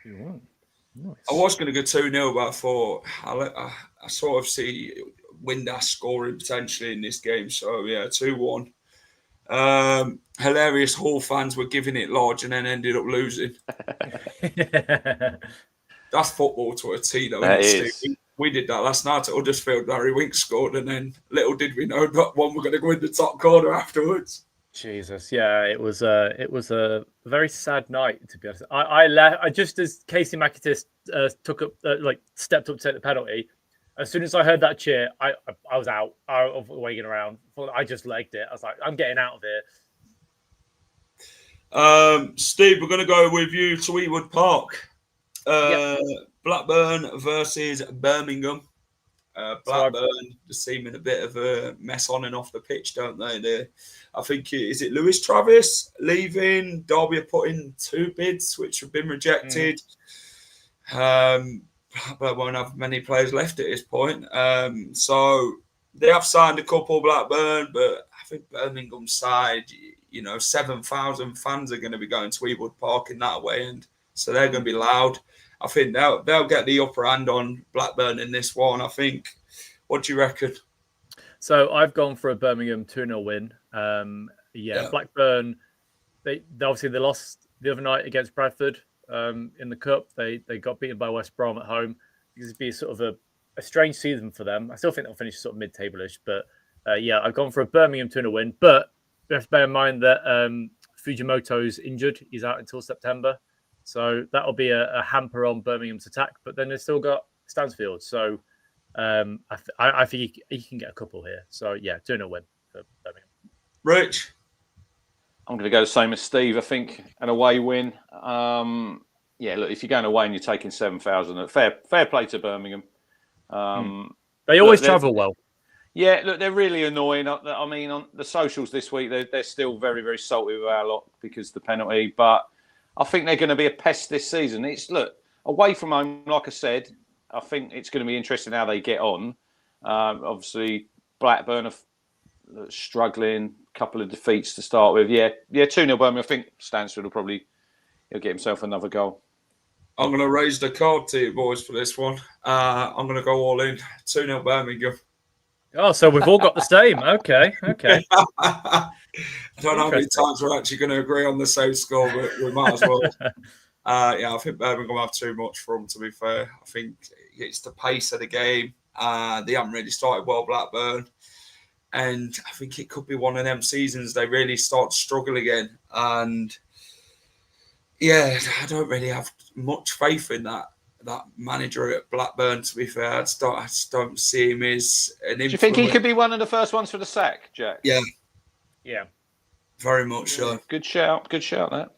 Speaker 3: Nice.
Speaker 1: I was going to go 2-0, but I thought I sort of see Windass scoring potentially in this game. So, yeah, 2-1. Hilarious Hall fans were giving it large and then ended up losing. That's football to a T, though.
Speaker 2: That is.
Speaker 1: We did that last night at Huddersfield. Larry Winks scored, and then little did we know that one were going to go in the top corner afterwards.
Speaker 3: Jesus, yeah, it was a very sad night, to be honest. I left. I just as Casey McAtis stepped up to take the penalty. As soon as I heard that cheer, I was out. I was waiting around. I just legged it. I was like, I'm getting out of here.
Speaker 1: Steve, we're going to go with you to Ewood Park.
Speaker 3: Yep.
Speaker 1: Blackburn versus Birmingham. Blackburn just seem in a bit of a mess on and off the pitch, don't they? I think, is it Lewis Travis leaving? Derby are putting 2 bids, which have been rejected. Blackburn won't have many players left at this point. So they have signed a couple, Blackburn, but I think Birmingham's side, 7,000 fans are going to be going to Ewood Park in that way, and so they're going to be loud. I think they'll get the upper hand on Blackburn in this one, I think. What do you reckon?
Speaker 3: So I've gone for a Birmingham 2-0 win. Blackburn, they obviously they lost the other night against Bradford in the Cup. They got beaten by West Brom at home. It's be sort of a strange season for them. I still think they'll finish sort of mid-table-ish. But I've gone for a Birmingham 2-0 win. But you have to bear in mind that Fujimoto's injured. He's out until September. So that'll be a hamper on Birmingham's attack, but then they've still got Stansfield. So I think he can get a couple here. So, 2-0 win for Birmingham.
Speaker 1: Rich?
Speaker 2: I'm going to go the same as Steve. I think an away win. Look, if you're going away and you're taking 7,000, fair play to Birmingham.
Speaker 3: They always travel well.
Speaker 2: Yeah, look, they're really annoying. I mean, on the socials this week, they're still very, very salty with our lot because of the penalty, but I think they're going to be a pest this season. Look, away from home, like I said, I think it's going to be interesting how they get on. Obviously, Blackburn are struggling, a couple of defeats to start with. 2-0 Birmingham. I think Stansfield will he'll get himself another goal.
Speaker 1: I'm going to raise the card to you boys for this one. I'm going to go all in. 2-0 Birmingham.
Speaker 3: Oh, so we've all got the same. Okay.
Speaker 1: I don't know how many times we're actually going to agree on the same score, but we might as well. I think Birmingham have too much for them, to be fair. I think it's the pace of the game. They haven't really started well, Blackburn. And I think it could be one of them seasons they really start to struggle again. And, I don't really have much faith in that manager at Blackburn, to be fair. I just don't see him as an influence.
Speaker 2: Do you think he could be one of the first ones for the sack, Jack?
Speaker 1: Yeah.
Speaker 3: Yeah.
Speaker 1: Very much so.
Speaker 2: Good shout, that.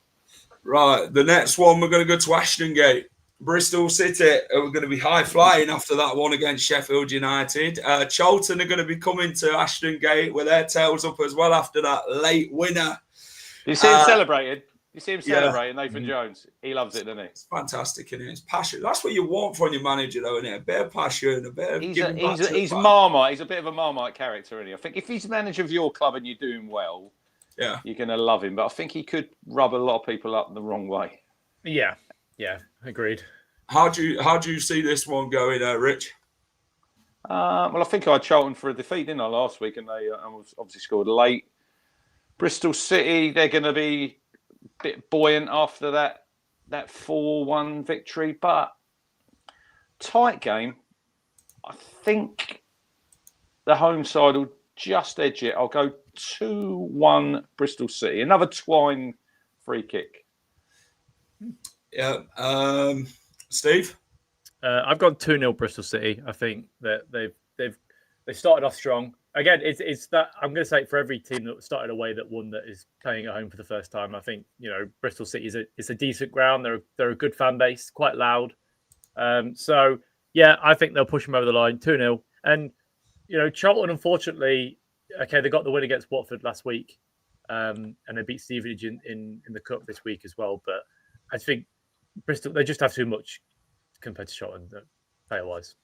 Speaker 1: Right, the next one, we're going to go to Ashton Gate. Bristol City are going to be high-flying after that one against Sheffield United. Charlton are going to be coming to Ashton Gate with their tails up as well after that late winner.
Speaker 2: You see him celebrating? You see him celebrating, Nathan Jones? He loves it, doesn't he?
Speaker 1: It's fantastic, isn't it? It's passion. That's what you want from your manager, though, isn't it? A bit of passion, a bit of giving back to
Speaker 2: he's Marmite. He's a bit of a Marmite character, isn't he? I think if he's manager of your club and you're doing well, you're going to love him. But I think he could rub a lot of people up the wrong way.
Speaker 3: Yeah, agreed.
Speaker 1: How do you see this one going, Rich?
Speaker 2: Well, I think I had Charlton for a defeat, didn't I, last week? And they obviously scored late. Bristol City, they're going to be a bit buoyant after that 4-1 victory. But tight game. I think the home side will just edge it. I'll go 2-1 Bristol City. Another Twine free kick.
Speaker 1: Yeah. Steve?
Speaker 3: I've gone 2-0 Bristol City. I think that they started off strong. Again, it's that I'm going to say it for every team that started away that won that is playing at home for the first time. I think Bristol City is a decent ground. They're a good fan base, quite loud. So yeah, I think they'll push them over the line 2-0. And Charlton, unfortunately, okay, they got the win against Watford last week, and they beat Stevenage in the cup this week as well. But I think Bristol, they just have too much compared to Charlton player wise.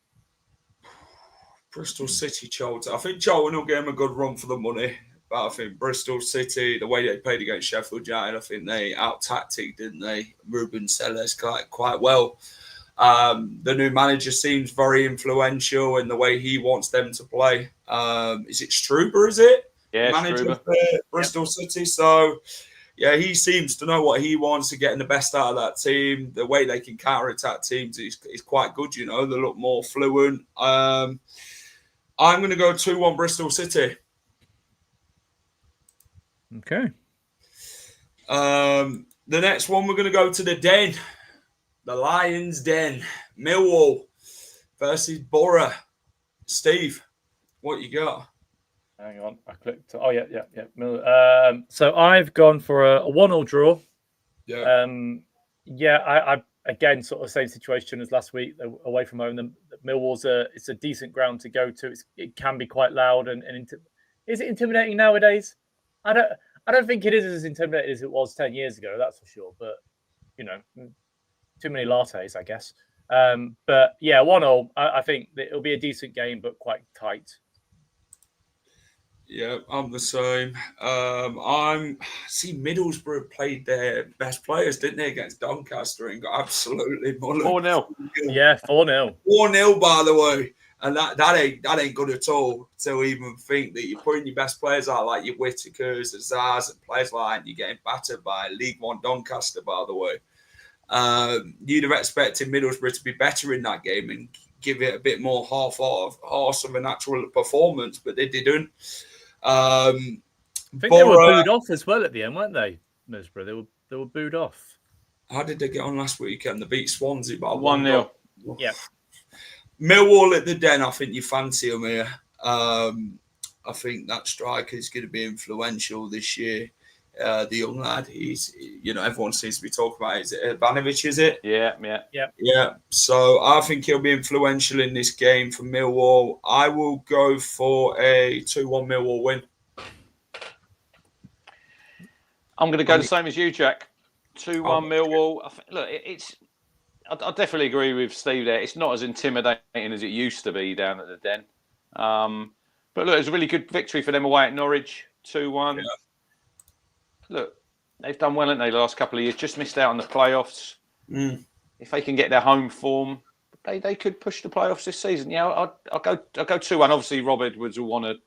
Speaker 1: Bristol City, Charlton. I think Charlton will give them a good run for the money. But I think Bristol City, the way they played against Sheffield United, I think they out-tacticked, didn't they? Ruben Sellers quite well. The new manager seems very influential in the way he wants them to play. Is it Struber, is it?
Speaker 2: Yeah,
Speaker 1: manager
Speaker 2: Struber.
Speaker 1: For Bristol City. So, yeah, he seems to know what he wants to getting the best out of that team. The way they can counter-attack teams is quite good, They look more fluent. I'm going to go 2-1 Bristol City.
Speaker 3: Okay.
Speaker 1: The next one, we're going to go to the Den. The Lions' Den. Millwall versus Borough. Steve, what you got?
Speaker 3: Hang on. I clicked. Oh, yeah. So I've gone for a 1-1 draw.
Speaker 1: Yeah.
Speaker 3: I again, sort of same situation as last week, away from home. Millwall's it's a decent ground to go to. It can be quite loud and is it intimidating nowadays? I don't think it is as intimidating as it was 10 years ago. That's for sure. But too many lattes, I guess. But yeah, 1-1. I think that it'll be a decent game, but quite tight.
Speaker 1: Yeah, I'm the same. Middlesbrough played their best players, didn't they, against Doncaster and got absolutely mullered.
Speaker 2: 4-0.
Speaker 3: Yeah, 4-0.
Speaker 1: 4-0, by the way. And that ain't good at all to even think that you're putting your best players out like your Whitakers, the Zars, and players like that, and you're getting battered by League One Doncaster, by the way. You'd have expected Middlesbrough to be better in that game and give it a bit more half-horse of an actual performance, but they didn't.
Speaker 3: I think they were booed off as well at the end, weren't they, Middlesbrough? They were booed off.
Speaker 1: How did they get on last weekend? They beat Swansea by
Speaker 2: 1-0.
Speaker 3: Yeah.
Speaker 1: Millwall at the Den, I think you fancy them here. I think that striker is going to be influential this year. The young lad, he's, everyone seems to be talking about it. Is it Ivanovic, is it?
Speaker 2: Yeah.
Speaker 1: So I think he'll be influential in this game for Millwall. I will go for a 2-1 Millwall win.
Speaker 2: I'm going to go the same as you, Jack. 2-1 Millwall. I definitely agree with Steve there. It's not as intimidating as it used to be down at the Den. But look, it was a really good victory for them away at Norwich. 2-1. Yeah. Look, they've done well, haven't they, the last couple of years? Just missed out on the playoffs. If they can get their home form, they could push the playoffs this season. Yeah, I'll go 2-1. Obviously, Rob Edwards will want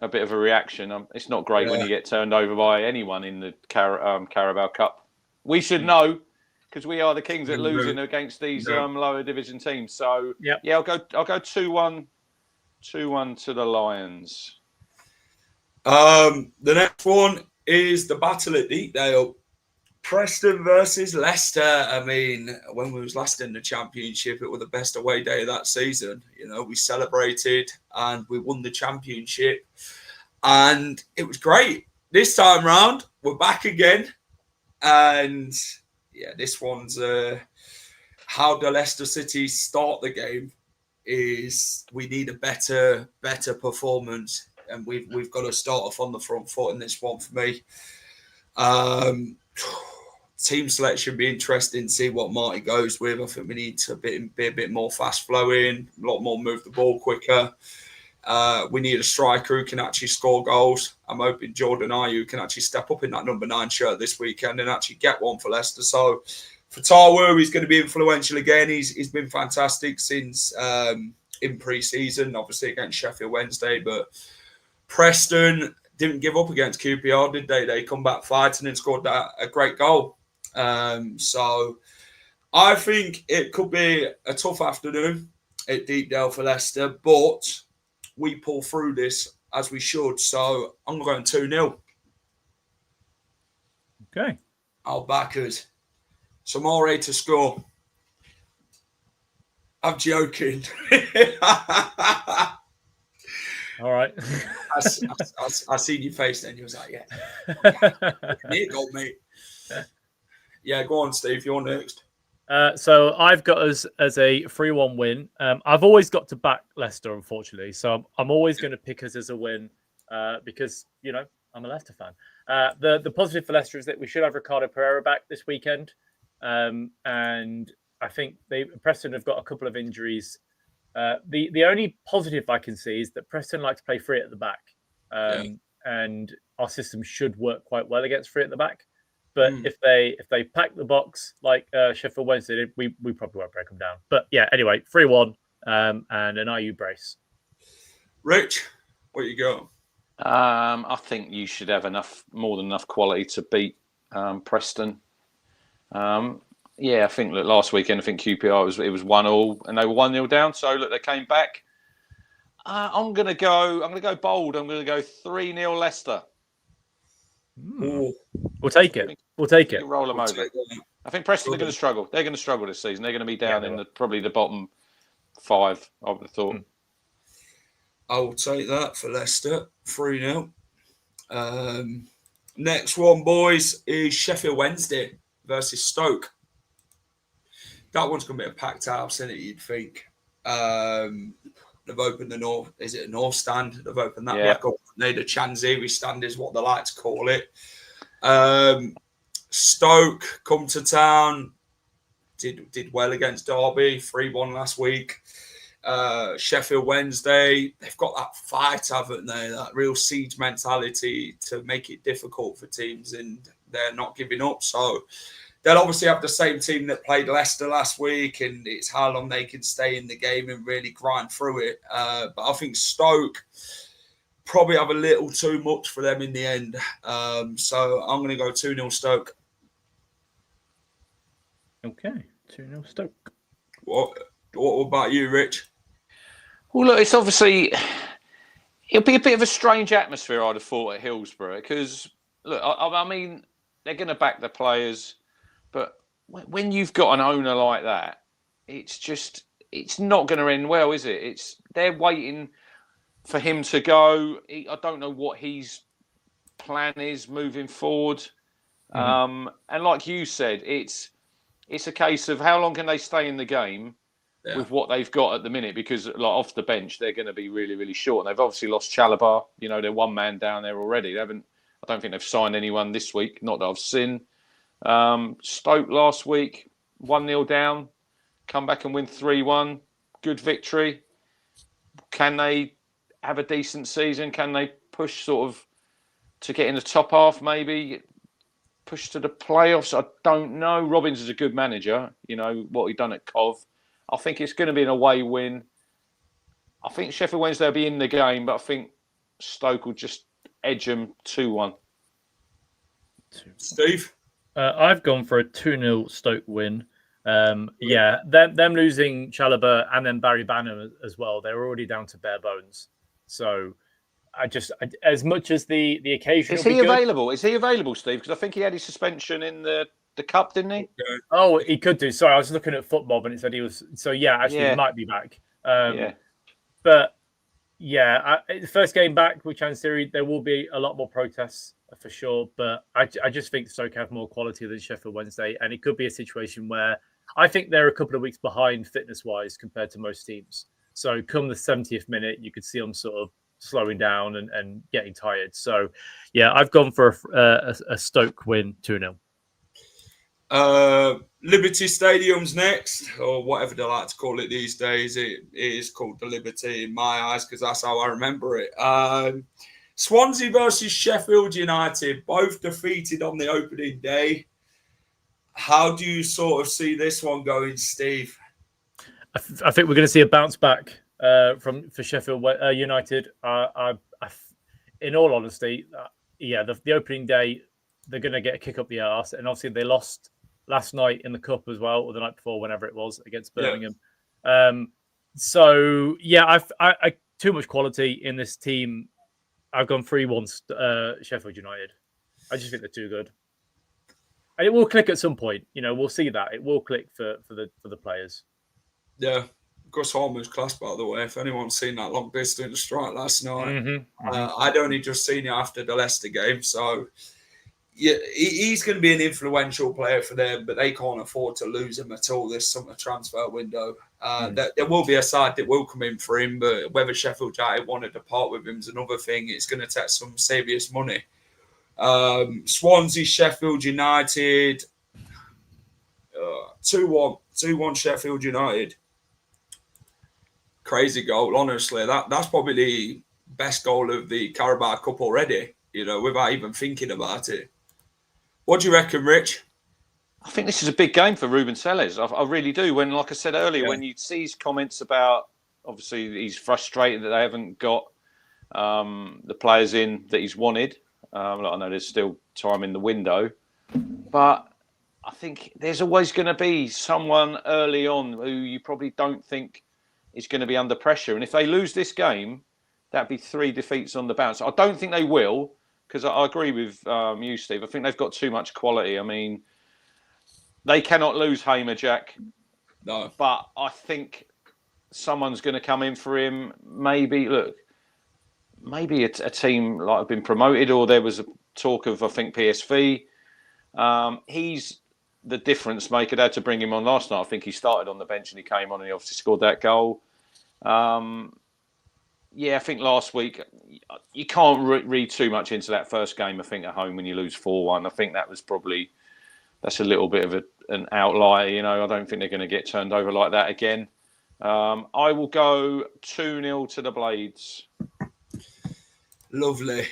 Speaker 2: a bit of a reaction. It's not great when you get turned over by anyone in the Carabao Cup. We should know because we are the kings at losing against these lower division teams. So I'll go 2-1 to the Lions.
Speaker 1: The next one is the battle at Deepdale. Preston versus Leicester. I mean, when we was last in the Championship, it was the best away day of that season. We celebrated and we won the Championship. And it was great. This time round, we're back again. And, this one's how the Leicester City start the game is we need a better performance. And we've got to start off on the front foot in this one for me. Team selection be interesting to see what Marty goes with. I think we need to be a bit more fast flowing, a lot more move the ball quicker. We need a striker who can actually score goals. I'm hoping Jordan Ayew can actually step up in that number 9 shirt this weekend and actually get one for Leicester. So for Tarwer, he's going to be influential again. He's been fantastic since in pre-season, obviously against Sheffield Wednesday, but Preston didn't give up against QPR, did they? They come back fighting and scored a great goal. So I think it could be a tough afternoon at Deepdale for Leicester, but we pull through this as we should. So I'm going 2-0.
Speaker 3: Okay.
Speaker 1: I'll back us. Samore to score. I'm joking.
Speaker 3: All right.
Speaker 1: I seen your face then. You was like, yeah, near goal, mate. Yeah, go on, Steve. You're next.
Speaker 3: So I've got us as a 3-1 win. I've always got to back Leicester, unfortunately. So I'm always going to pick us as a win because, I'm a Leicester fan. The positive for Leicester is that we should have Ricardo Pereira back this weekend. And I think Preston have got a couple of injuries. The only positive I can see is that Preston like to play free at the back. And our system should work quite well against free at the back. But if they pack the box like Sheffield Wednesday did, we probably won't break them down. But yeah, anyway, 3-1 and an IU brace.
Speaker 1: Rich, what you got?
Speaker 2: I think you should have more than enough quality to beat Preston. I think last weekend, I think QPR was 1-1 and they were 1-0 down. So they came back. I'm gonna go bold. I'm gonna go 3-0 Leicester.
Speaker 3: We'll take it. We'll take it.
Speaker 2: Roll them over. I think Preston are going to struggle. They're going to struggle this season. They're going to be down in probably the bottom 5, I would have thought.
Speaker 1: I will take that for Leicester. 3-0. Next one, boys, is Sheffield Wednesday versus Stoke. That one's going to be a packed house, isn't it, you'd think? They've opened the North. Is it a North Stand? They've opened that back up. The Chanziri Stand is what they like to call it. Stoke come to town. Did well against Derby. 3-1 last week. Sheffield Wednesday. They've got that fight, haven't they? That real siege mentality to make it difficult for teams, and they're not giving up. So they'll obviously have the same team that played Leicester last week, and it's how long they can stay in the game and really grind through it. But I think Stoke probably have a little too much for them in the end. So I'm going to go 2-0 Stoke.
Speaker 3: Okay, 2-0 Stoke.
Speaker 1: What about you, Rich?
Speaker 2: Well, look, it'll be a bit of a strange atmosphere, I'd have thought, at Hillsborough, because, look, I mean, they're going to back the players. But when you've got an owner like that, it's not going to end well, is it? They're waiting for him to go. I don't know what his plan is moving forward. And like you said, it's a case of how long can they stay in the game with what they've got at the minute, because off the bench, they're going to be really, really short. And they've obviously lost Chalobah. They're one man down there already. I don't think they've signed anyone this week, not that I've seen. Stoke last week, 1-0 down, come back and win 3-1. Good victory. Can they have a decent season? Can they push sort of to get in the top half, maybe? Push to the playoffs? I don't know. Robbins is a good manager. What he'd done at Cov. I think it's going to be an away win. I think Sheffield Wednesday will be in the game, but I think Stoke will just edge them 2-1.
Speaker 1: Steve?
Speaker 3: I've gone for a 2-0 Stoke win. Them losing Chalobah and then Barry Banham as well. They're already down to bare bones. So as much as the occasion.
Speaker 2: Is he available? Is he available, Steve? Because I think he had his suspension in the cup, didn't he?
Speaker 3: Oh, he could do. Sorry, I was looking at football and it said he was. So yeah, he might be back. But yeah, the first game back with Chancery, there will be a lot more protests for sure. But I just think Stoke have more quality than Sheffield Wednesday, and it could be a situation where I think they're a couple of weeks behind fitness-wise compared to most teams. So come the 70th minute, you could see them sort of slowing down and getting tired. So yeah, I've gone for a Stoke win 2-0.
Speaker 1: Liberty Stadium's next, or whatever they like to call it these days. It is called the Liberty in my eyes because that's how I remember it. Swansea versus Sheffield United, both defeated on the opening day. How do you sort of see this one going, Steve?
Speaker 3: I think we're going to see a bounce back for Sheffield United. In all honesty, the opening day, they're going to get a kick up the arse. And obviously they lost last night in the cup as well, or the night before, whenever it was, against Birmingham. I too much quality in this team. I've gone 3-1 Sheffield United. I just think they're too good. And it will click at some point. We'll see that. It will click for the players.
Speaker 1: Yeah. Gus Holman's class, by the way. If anyone's seen that long distance strike last night,
Speaker 3: Mm-hmm.
Speaker 1: I'd only just seen it after the Leicester game. So, yeah, he's going to be an influential player for them, but they can't afford to lose him at all this summer transfer window. There will be a side that will come in for him, but whether Sheffield United wanted to part with him is another thing. It's going to take some serious money. Swansea, Sheffield United, 2-1. 2-1 Sheffield United. Crazy goal, honestly. That's probably the best goal of the Carabao Cup already, without even thinking about it. What do you reckon, Rich?
Speaker 2: I think this is a big game for Ruben Selles. I really do. When, like I said earlier, when you see his comments about, obviously, he's frustrated that they haven't got the players in that he's wanted. I know there's still time in the window, but I think there's always going to be someone early on who you probably don't think is going to be under pressure. And if they lose this game, that'd be 3 defeats on the bounce. I don't think they will, because I agree with you, Steve. I think they've got too much quality. I mean, they cannot lose Hamer, Jack.
Speaker 1: No.
Speaker 2: But I think someone's going to come in for him. Maybe a team like have been promoted, or there was a talk of, I think, PSV. He's the difference maker. They had to bring him on last night. I think he started on the bench and he came on and he obviously scored that goal. I think last week, you can't read too much into that first game, I think, at home when you lose 4-1. I think that's a little bit of an outlier. I don't think they're going to get turned over like that again. I will go 2-0 to the Blades.
Speaker 1: Lovely.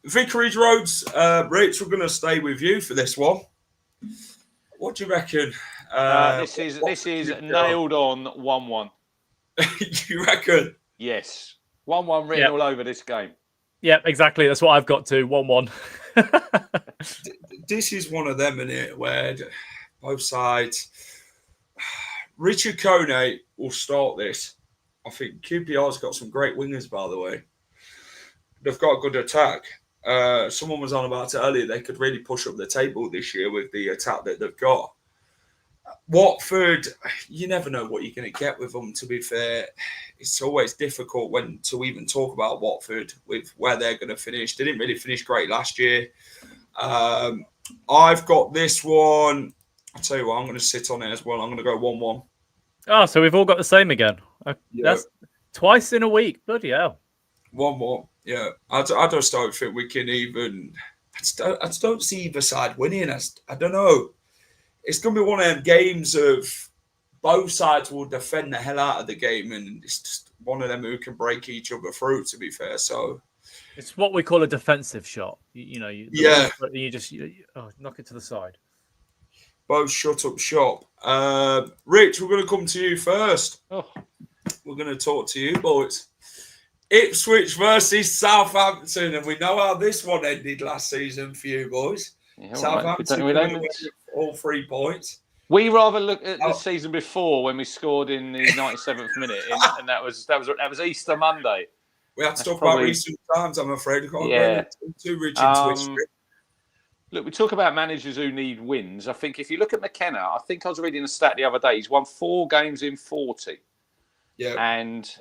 Speaker 1: Vicarage Roads, Rich, we're going to stay with you for this one. What do you reckon?
Speaker 2: This is nailed on 1-1.
Speaker 1: You reckon?
Speaker 2: Yes. 1-1 written all over this game.
Speaker 3: Yeah, exactly. That's what I've got to. 1-1.
Speaker 1: This is one of them, isn't it, where both sides... Richard Kone will start this. I think QPR's got some great wingers, by the way. They've got a good attack. Someone was on about it earlier. They could really push up the table this year with the attack that they've got. Watford, you never know what you're going to get with them, to be fair. It's always difficult to even talk about Watford with where they're going to finish. They didn't really finish great last year. I've got this one. I'll tell you what, I'm going to sit on it as well. I'm going to go 1-1.
Speaker 3: Oh, so we've all got the same again.
Speaker 1: Yeah.
Speaker 3: That's twice in a week. Bloody hell.
Speaker 1: 1-1. Yeah. I just don't think we can even... I just don't see either side winning. I don't know. It's going to be one of them games of both sides will defend the hell out of the game, and it's just one of them who can break each other through, to be fair. So
Speaker 3: it's what we call a defensive shot. You just knock it to the side.
Speaker 1: Both shut up shop. Rich, we're going to come to you first.
Speaker 2: Oh.
Speaker 1: We're going to talk to you, boys. Ipswich versus Southampton, and we know how this one ended last season for you boys.
Speaker 2: Yeah,
Speaker 1: Southampton
Speaker 2: right.
Speaker 1: all 3 points.
Speaker 2: We rather look at the season before when we scored in the 97th minute, and that was Easter Monday.
Speaker 1: We have to talk about recent times, I'm afraid. We can't
Speaker 2: go
Speaker 1: too rich into history.
Speaker 2: Look, we talk about managers who need wins. I think if you look at McKenna, I think I was reading a stat the other day. He's won 4 games in 40.
Speaker 1: Yeah.
Speaker 2: And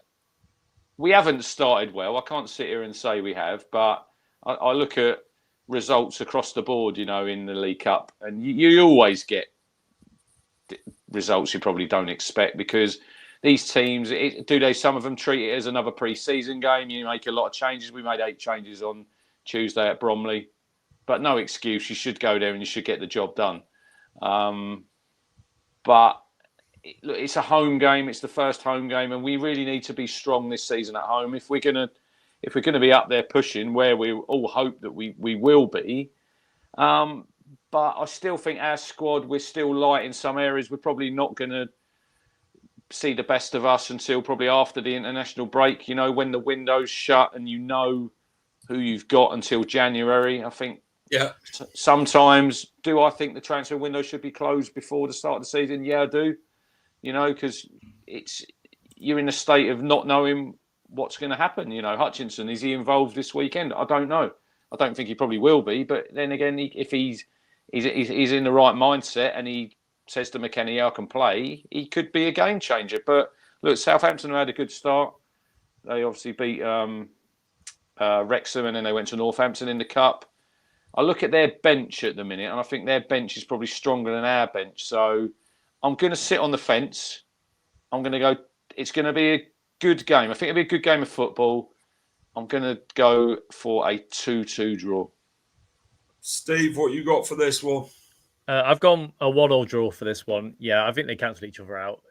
Speaker 2: we haven't started well. I can't sit here and say we have, but I look at results across the board, in the League Cup, and you always get results you probably don't expect, because these teams, some of them treat it as another pre-season game. You make a lot of changes. We made 8 changes on Tuesday at Bromley, but no excuse. You should go there and you should get the job done. But it's a home game. It's the first home game, and we really need to be strong this season at home if we're gonna be up there pushing where we all hope that we will be. But I still think our squad, we're still light in some areas. We're probably not going to see the best of us until probably after the international break, when the window's shut and who you've got until January. I think sometimes, do I think the transfer window should be closed before the start of the season? Yeah, I do. Because you're in a state of not knowing what's going to happen. Hutchinson, is he involved this weekend? I don't know. I don't think he probably will be. But then again, if he's in the right mindset and he says to McKenna, I can play, he could be a game changer. But look, Southampton had a good start. They obviously beat Wrexham, and then they went to Northampton in the cup. I look at their bench at the minute, and I think their bench is probably stronger than our bench. So I'm going to sit on the fence. I'm going to go. It's going to be a good game. I think it'll be a good game of football. I'm going to go for a 2-2 draw.
Speaker 1: Steve, what you got for this one?
Speaker 3: I've gone a 1-1 draw for this one. Yeah, I think they cancel each other out.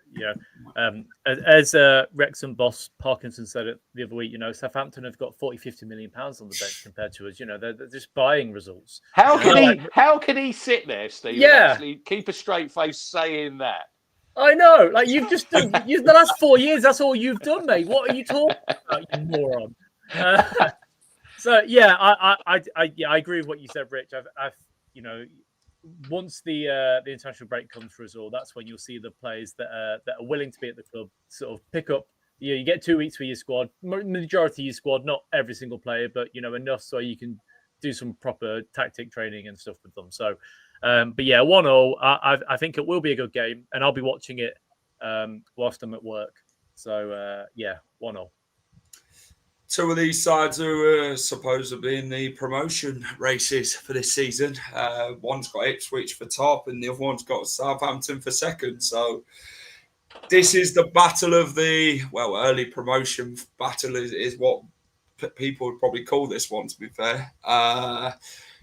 Speaker 3: As Wrexham boss Parkinson said it the other week, Southampton have got 40-50 million pounds on the bench compared to us. They're just buying results.
Speaker 2: How can he sit there, Steve, and actually keep a straight face saying that?
Speaker 3: I know. Like, you've just done the last 4 years. That's all you've done, mate. What are you talking about, you moron? So yeah, I agree with what you said, Rich. I've once the international break comes for us all, that's when you'll see the players that are willing to be at the club sort of pick up. You get 2 weeks for your squad, majority of your squad, not every single player, but enough so you can do some proper tactic training and stuff with them. So, but yeah, 1-0. I think it will be a good game, and I'll be watching it whilst I'm at work. So yeah, 1-0.
Speaker 1: Two of these sides are supposed to be in the promotion races for this season. One's got Ipswich for top, and the other one's got Southampton for second. So this is the battle of the early promotion battle is what people would probably call this one. To be fair,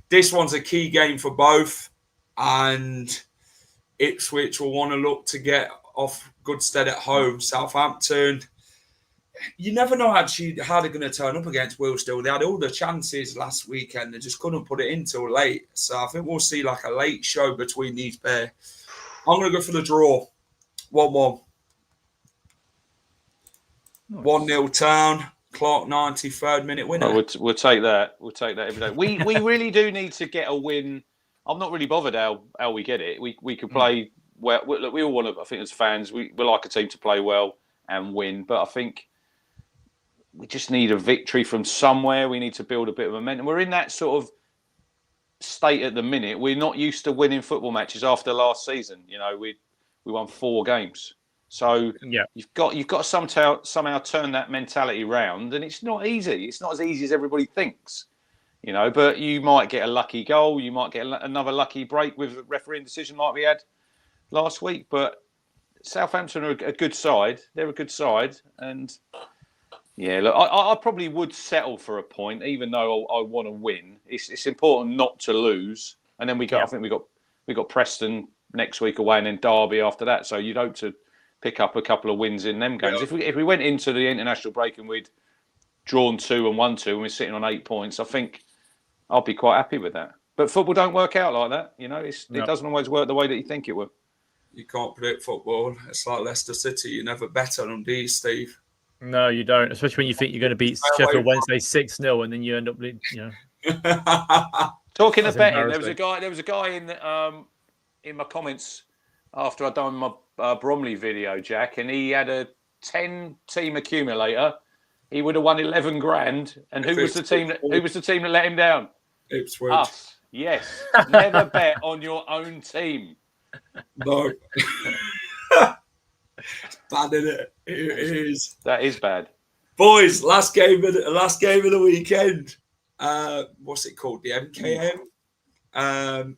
Speaker 1: this one's a key game for both, and Ipswich will want to look to get off good stead at home. Southampton, you never know actually how they're going to turn up against Willstill. They had all the chances last weekend. They just couldn't put it in till late. So I think we'll see like a late show between these pair. I'm going to go for the draw. 1-1. 1-0 Town. Clark 93rd minute winner.
Speaker 2: We'll take that. We'll take that every day. We really do need to get a win. I'm not really bothered how we get it. We could play well. Look, we all want to, I think as fans, we like a team to play well and win. But I think we just need a victory from somewhere. We need to build a bit of momentum. We're in that sort of state at the minute. We're not used to winning football matches after last season. We won 4 games. So you've got to somehow turn that mentality round, and it's not easy. It's not as easy as everybody thinks, But you might get a lucky goal. You might get another lucky break with a refereeing decision like we had last week. But Southampton are a good side. They're a good side, and yeah, look, I probably would settle for a point, even though I want to win. It's important not to lose, and then I think we got Preston next week away, and then Derby after that. So you'd hope to pick up a couple of wins in them games.
Speaker 1: Yeah.
Speaker 2: If we went into the international break and we'd drawn 2 and won 2, and we're sitting on 8 points, I think I'll be quite happy with that. But football don't work out like that, It doesn't always work the way that you think it will.
Speaker 1: You can't predict football. It's like Leicester City. You never bet on them, do you, Steve?
Speaker 3: No, you don't. Especially when you think you're going to beat Sheffield Wednesday 6-0, and then you end up,
Speaker 2: Talking of betting, there was a guy in my comments after I'd done my Bromley video, Jack, and he had a 10-team accumulator. He would have won 11 grand. And who was the team that let him down?
Speaker 1: Ipswich.
Speaker 2: Us. Yes. Never bet on your own team.
Speaker 1: No. It's bad, isn't it? It is.
Speaker 2: That is bad.
Speaker 1: Boys, last game of the weekend. What's it called? The MKM.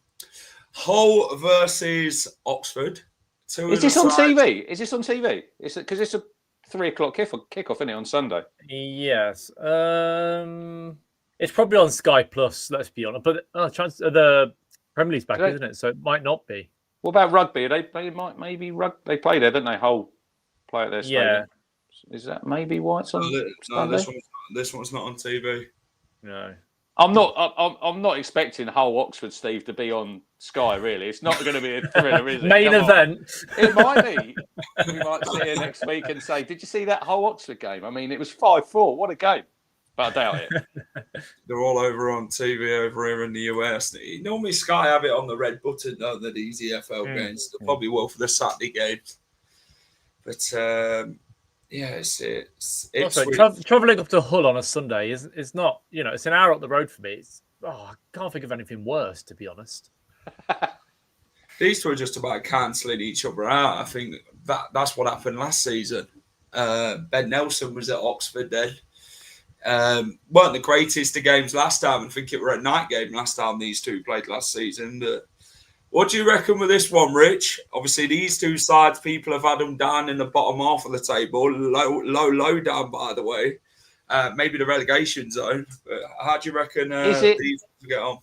Speaker 1: Hull versus Oxford.
Speaker 2: Is this on TV? Because it's a 3 o'clock kickoff, isn't it, on Sunday?
Speaker 3: Yes. It's probably on Sky Plus, let's be honest. But the Premier League's back, isn't it? So it might not be.
Speaker 2: What about rugby? They play there, don't they? Hull play at their stadium. Yeah. Is that maybe why it's on?
Speaker 1: No, this one's not on TV.
Speaker 3: No.
Speaker 2: I'm not expecting Hull Oxford, Steve, to be on Sky. Really, it's not going to be a thriller, is it?
Speaker 3: Main event.
Speaker 2: It might be. We might sit here next week and say, "Did you see that Hull Oxford game? I mean, it was 5-4. What a game!" But I doubt it.
Speaker 1: They're all over on TV over here in the US. Normally, Sky have it on the red button, don't they? These EFL games. They probably will for the Saturday games. But yeah, it's
Speaker 3: also traveling up to Hull on a Sunday is not, it's an hour up the road for me. I can't think of anything worse, to be honest.
Speaker 1: These two are just about cancelling each other out. I think that's what happened last season. Ben Nelson was at Oxford then. Weren't the greatest of games last time. I think it were a night game last time these two played last season. But what do you reckon with this one, Rich? Obviously, these two sides, people have had them down in the bottom half of the table. Low down, by the way. Maybe the relegation zone. But how do you reckon these get on?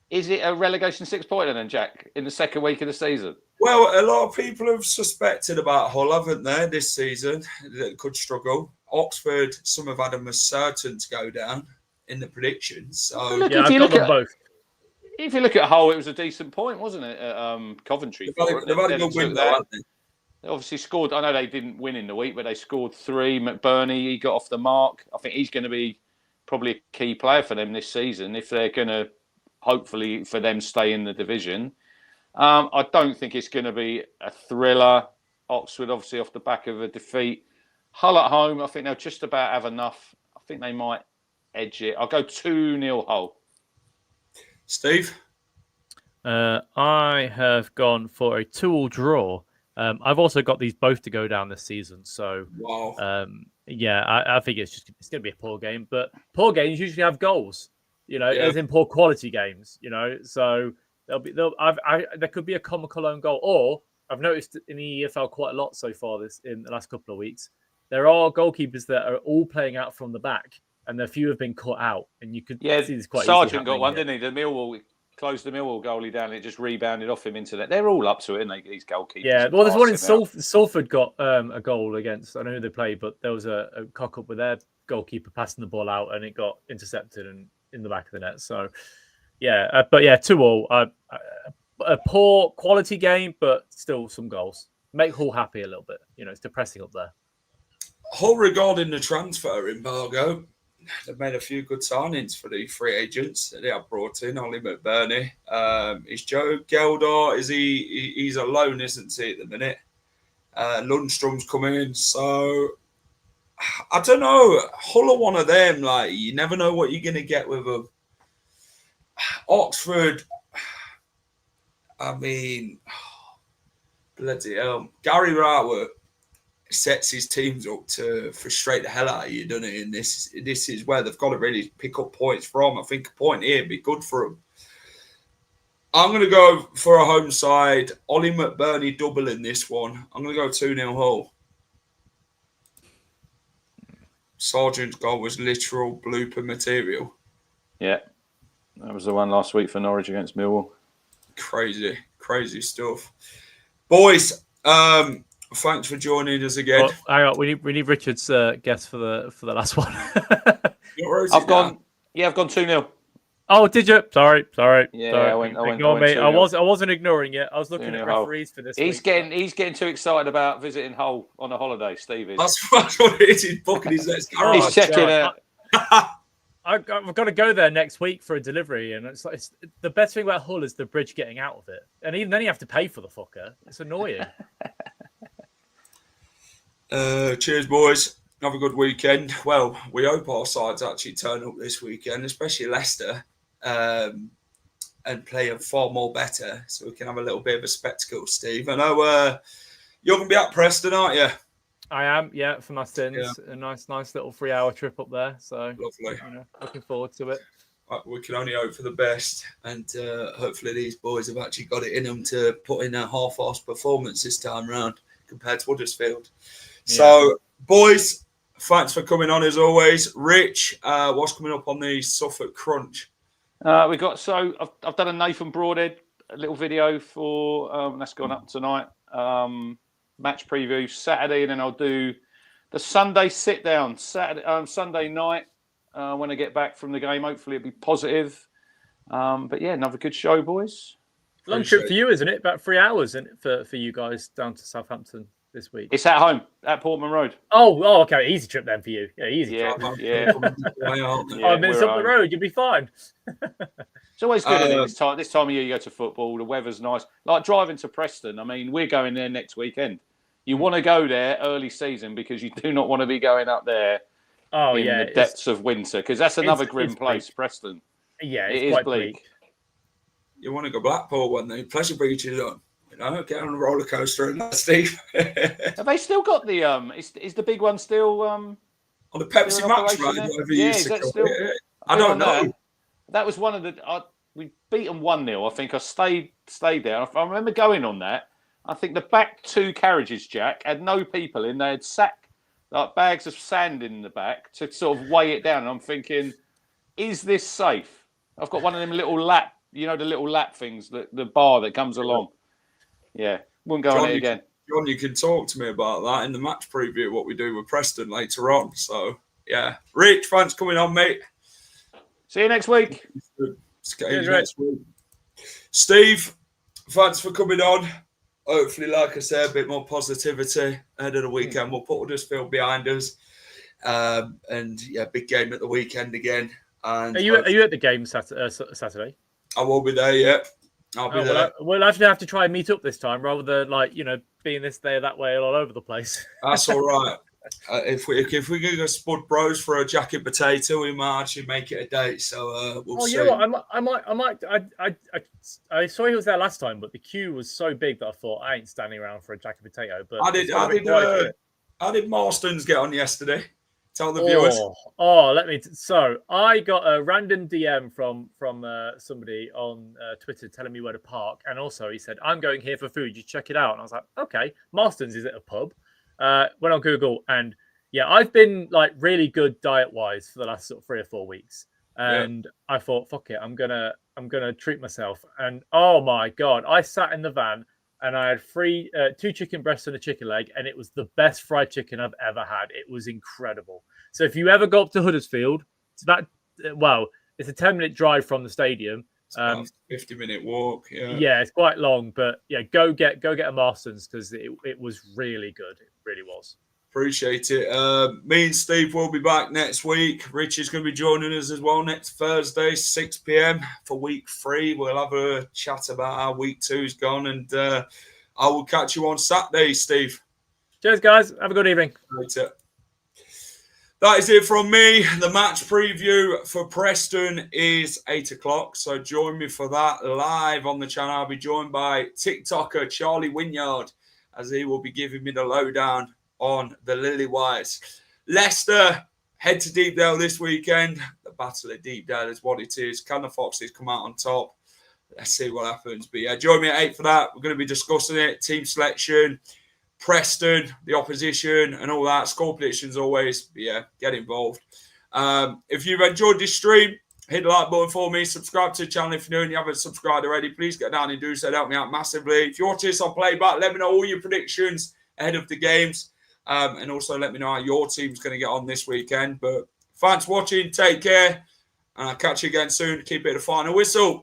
Speaker 2: Is it a relegation 6-pointer then, Jack, in the second week of the season?
Speaker 1: Well, a lot of people have suspected about Hull, haven't they, this season? That could struggle. Oxford, some have had them as certain to go down in the predictions. So
Speaker 3: yeah, I've got them both.
Speaker 2: If you look at Hull, it was a decent point, wasn't it? At Coventry.
Speaker 1: They've had a good win, though, haven't they?
Speaker 2: They obviously scored. I know they didn't win in the week, but they scored 3. McBurney, he got off the mark. I think he's going to be probably a key player for them this season if they're going to, hopefully, for them stay in the division. I don't think it's going to be a thriller. Oxford, obviously, off the back of a defeat. Hull at home, I think they'll just about have enough. I think they might edge it. I'll go 2-0 Hull.
Speaker 1: Steve?
Speaker 3: I have gone for a 2-2 draw. I've also got these both to go down this season. So,
Speaker 1: wow.
Speaker 3: I think it's going to be a poor game. But poor games usually have goals, as in poor quality games, So there could be a comical own goal. Or I've noticed in the EFL quite a lot so far in the last couple of weeks. There are goalkeepers that are all playing out from the back, and a few have been cut out. And you could see this quite
Speaker 2: Sargent got one, didn't he? The Millwall closed the Millwall goalie down, and it just rebounded off him into that. They're all up to it, aren't they, these goalkeepers?
Speaker 3: Yeah, well, there's one in Salford got a goal against. I don't know who they played, but there was a cock up with their goalkeeper passing the ball out, and it got intercepted and in the back of the net. So, 2-2. A poor quality game, but still some goals. Make Hull happy a little bit. It's depressing up there.
Speaker 1: Hull, regarding the transfer embargo, they've made a few good signings for the free agents that they have brought in. Ollie McBurney. Is Joe Geldar, he's a loan, isn't he, at the minute? Lundstrom's coming in. So, I don't know. Hull are one of them. Like, you never know what you're going to get with them. Oxford, I mean, bloody hell. Gary Rowett sets his teams up to frustrate the hell out of you, doesn't he? And this is where they've got to really pick up points from. I think a point here would be good for them. I'm going to go for a home side. Ollie McBurney double in this one. I'm going to go 2-0 Hull. Sargent's goal was literal blooper material.
Speaker 2: Yeah, that was the one last week for Norwich against Millwall. Crazy stuff. Boys, thanks for joining us again.
Speaker 3: Well, hang on, we need Richard's guess for the last one.
Speaker 2: I've gone 2-0.
Speaker 3: Oh, did you? Sorry.
Speaker 2: Yeah,
Speaker 3: sorry.
Speaker 2: I went.
Speaker 3: I wasn't ignoring it. I was looking at referees for this.
Speaker 2: He's getting too excited about visiting Hull on a holiday. Steve is.
Speaker 1: That's what it is. He's booking his next.
Speaker 2: He's checking out.
Speaker 3: I've got to go there next week for a delivery, and it's the best thing about Hull is the bridge getting out of it, and even then you have to pay for the fucker. It's annoying.
Speaker 1: Cheers, boys. Have a good weekend. Well, we hope our sides actually turn up this weekend, especially Leicester, and play far more better, so we can have a little bit of a spectacle. Steve, I know you're going to be at Preston, aren't you?
Speaker 3: I am, yeah, for my sins. Yeah. A nice little 3-hour trip up there. So
Speaker 1: lovely.
Speaker 3: Looking forward to it.
Speaker 1: We can only hope for the best, and hopefully these boys have actually got it in them to put in a half-assed performance this time round compared to Huddersfield. Yeah. So, boys, thanks for coming on as always. Rich, what's coming up on the Suffolk Crunch?
Speaker 2: I've done a Nathan Broadhead, a little video for that's gone up tonight. Match preview Saturday, and then I'll do the Sunday sit down Sunday night when I get back from the game. Hopefully it'll be positive. But yeah, another good show, boys.
Speaker 3: Long trip for you, isn't it? About 3 hours, isn't it, for you guys down to Southampton this week?
Speaker 2: It's at home at Portman Road.
Speaker 3: Oh, okay, easy trip then for you. Yeah, easy trip.
Speaker 2: Yeah.
Speaker 3: 5 minutes up the road, you'll be fine.
Speaker 2: It's always good this time of year. You go to football. The weather's nice. Like driving to Preston. I mean, we're going there next weekend. You want to go there early season because you do not want to be going up there in the depths of winter, because that's another grim place, Preston.
Speaker 3: Yeah,
Speaker 2: it is bleak.
Speaker 1: You want to go Blackpool when the pressure breaches on? Get on a roller coaster and that, Steve.
Speaker 2: Have they still got the is the big one still
Speaker 1: on the Pepsi Max, right? Whatever you used to call it. I don't know.
Speaker 2: That was one of the we beat them 1-0. I think I stayed there. I remember going on that. I think the back 2 carriages, Jack, had no people in. They had bags of sand in the back to sort of weigh it down. And I'm thinking, is this safe? I've got one of them little lap, the little lap things, the bar that comes along. Yeah, wouldn't go on it again.
Speaker 1: John, you can talk to me about that in the match preview, what we do with Preston later on. So, yeah. Rich, thanks for coming on, mate.
Speaker 2: See you next week.
Speaker 1: Next week. Steve, thanks for coming on. Hopefully, like I said, a bit more positivity ahead of the weekend. We'll put Huddersfield behind us. And, yeah, big game at the weekend again. And
Speaker 3: are you at the game Saturday?
Speaker 1: I will be there, yeah. I'll be there.
Speaker 3: We'll actually have to try and meet up this time rather than being this day or that way all over the place.
Speaker 1: That's all right. If we can go Spud Bros for a jacket potato, we might actually make it a date. So we'll see.
Speaker 3: You know what? I saw he was there last time, but the queue was so big that I thought I ain't standing around for a jacket potato. But
Speaker 1: how did Marston's get on yesterday? Tell the viewers.
Speaker 3: So I got a random DM from somebody on Twitter telling me where to park, and also he said, "I'm going here for food. You check it out." And I was like, "Okay, Marston's is it a pub?" Went on Google, and yeah, I've been like really good diet wise for the last sort of 3 or 4 weeks, and I thought, "Fuck it, I'm gonna treat myself." And oh my god, I sat in the van. And I had 2 chicken breasts and a chicken leg, and it was the best fried chicken I've ever had. It was incredible. So if you ever go up to Huddersfield, it's it's a 10-minute drive from the stadium.
Speaker 1: It's about a 50-minute walk.
Speaker 3: Yeah, it's quite long, but yeah, go get a Marston's because it was really good. It really was.
Speaker 1: Appreciate it. Me and Steve will be back next week. Rich is going to be joining us as well next Thursday, 6 p.m. for week 3. We'll have a chat about how week 2's gone, and I will catch you on Saturday, Steve.
Speaker 3: Cheers, guys. Have a good evening.
Speaker 1: Later. That is it from me. The match preview for Preston is 8 o'clock, so join me for that live on the channel. I'll be joined by TikToker Charlie Wynyard, as he will be giving me the lowdown on the Lily Whites. Leicester head to Deepdale this weekend. The Battle of Deepdale is what it is. Can the Foxes come out on top? Let's see what happens. But yeah, join me at 8 for that. We're going to be discussing it. Team selection, Preston, the opposition, and all that. Score predictions always. But yeah, get involved. If you've enjoyed this stream, hit the like button for me. Subscribe to the channel if you're new and you haven't subscribed already. Please get down and do so. Help me out massively. If you watch this on playback, let me know all your predictions ahead of the games. And also let me know how your team's going to get on this weekend. But thanks for watching. Take care. And I'll catch you again soon. Keep it a final whistle.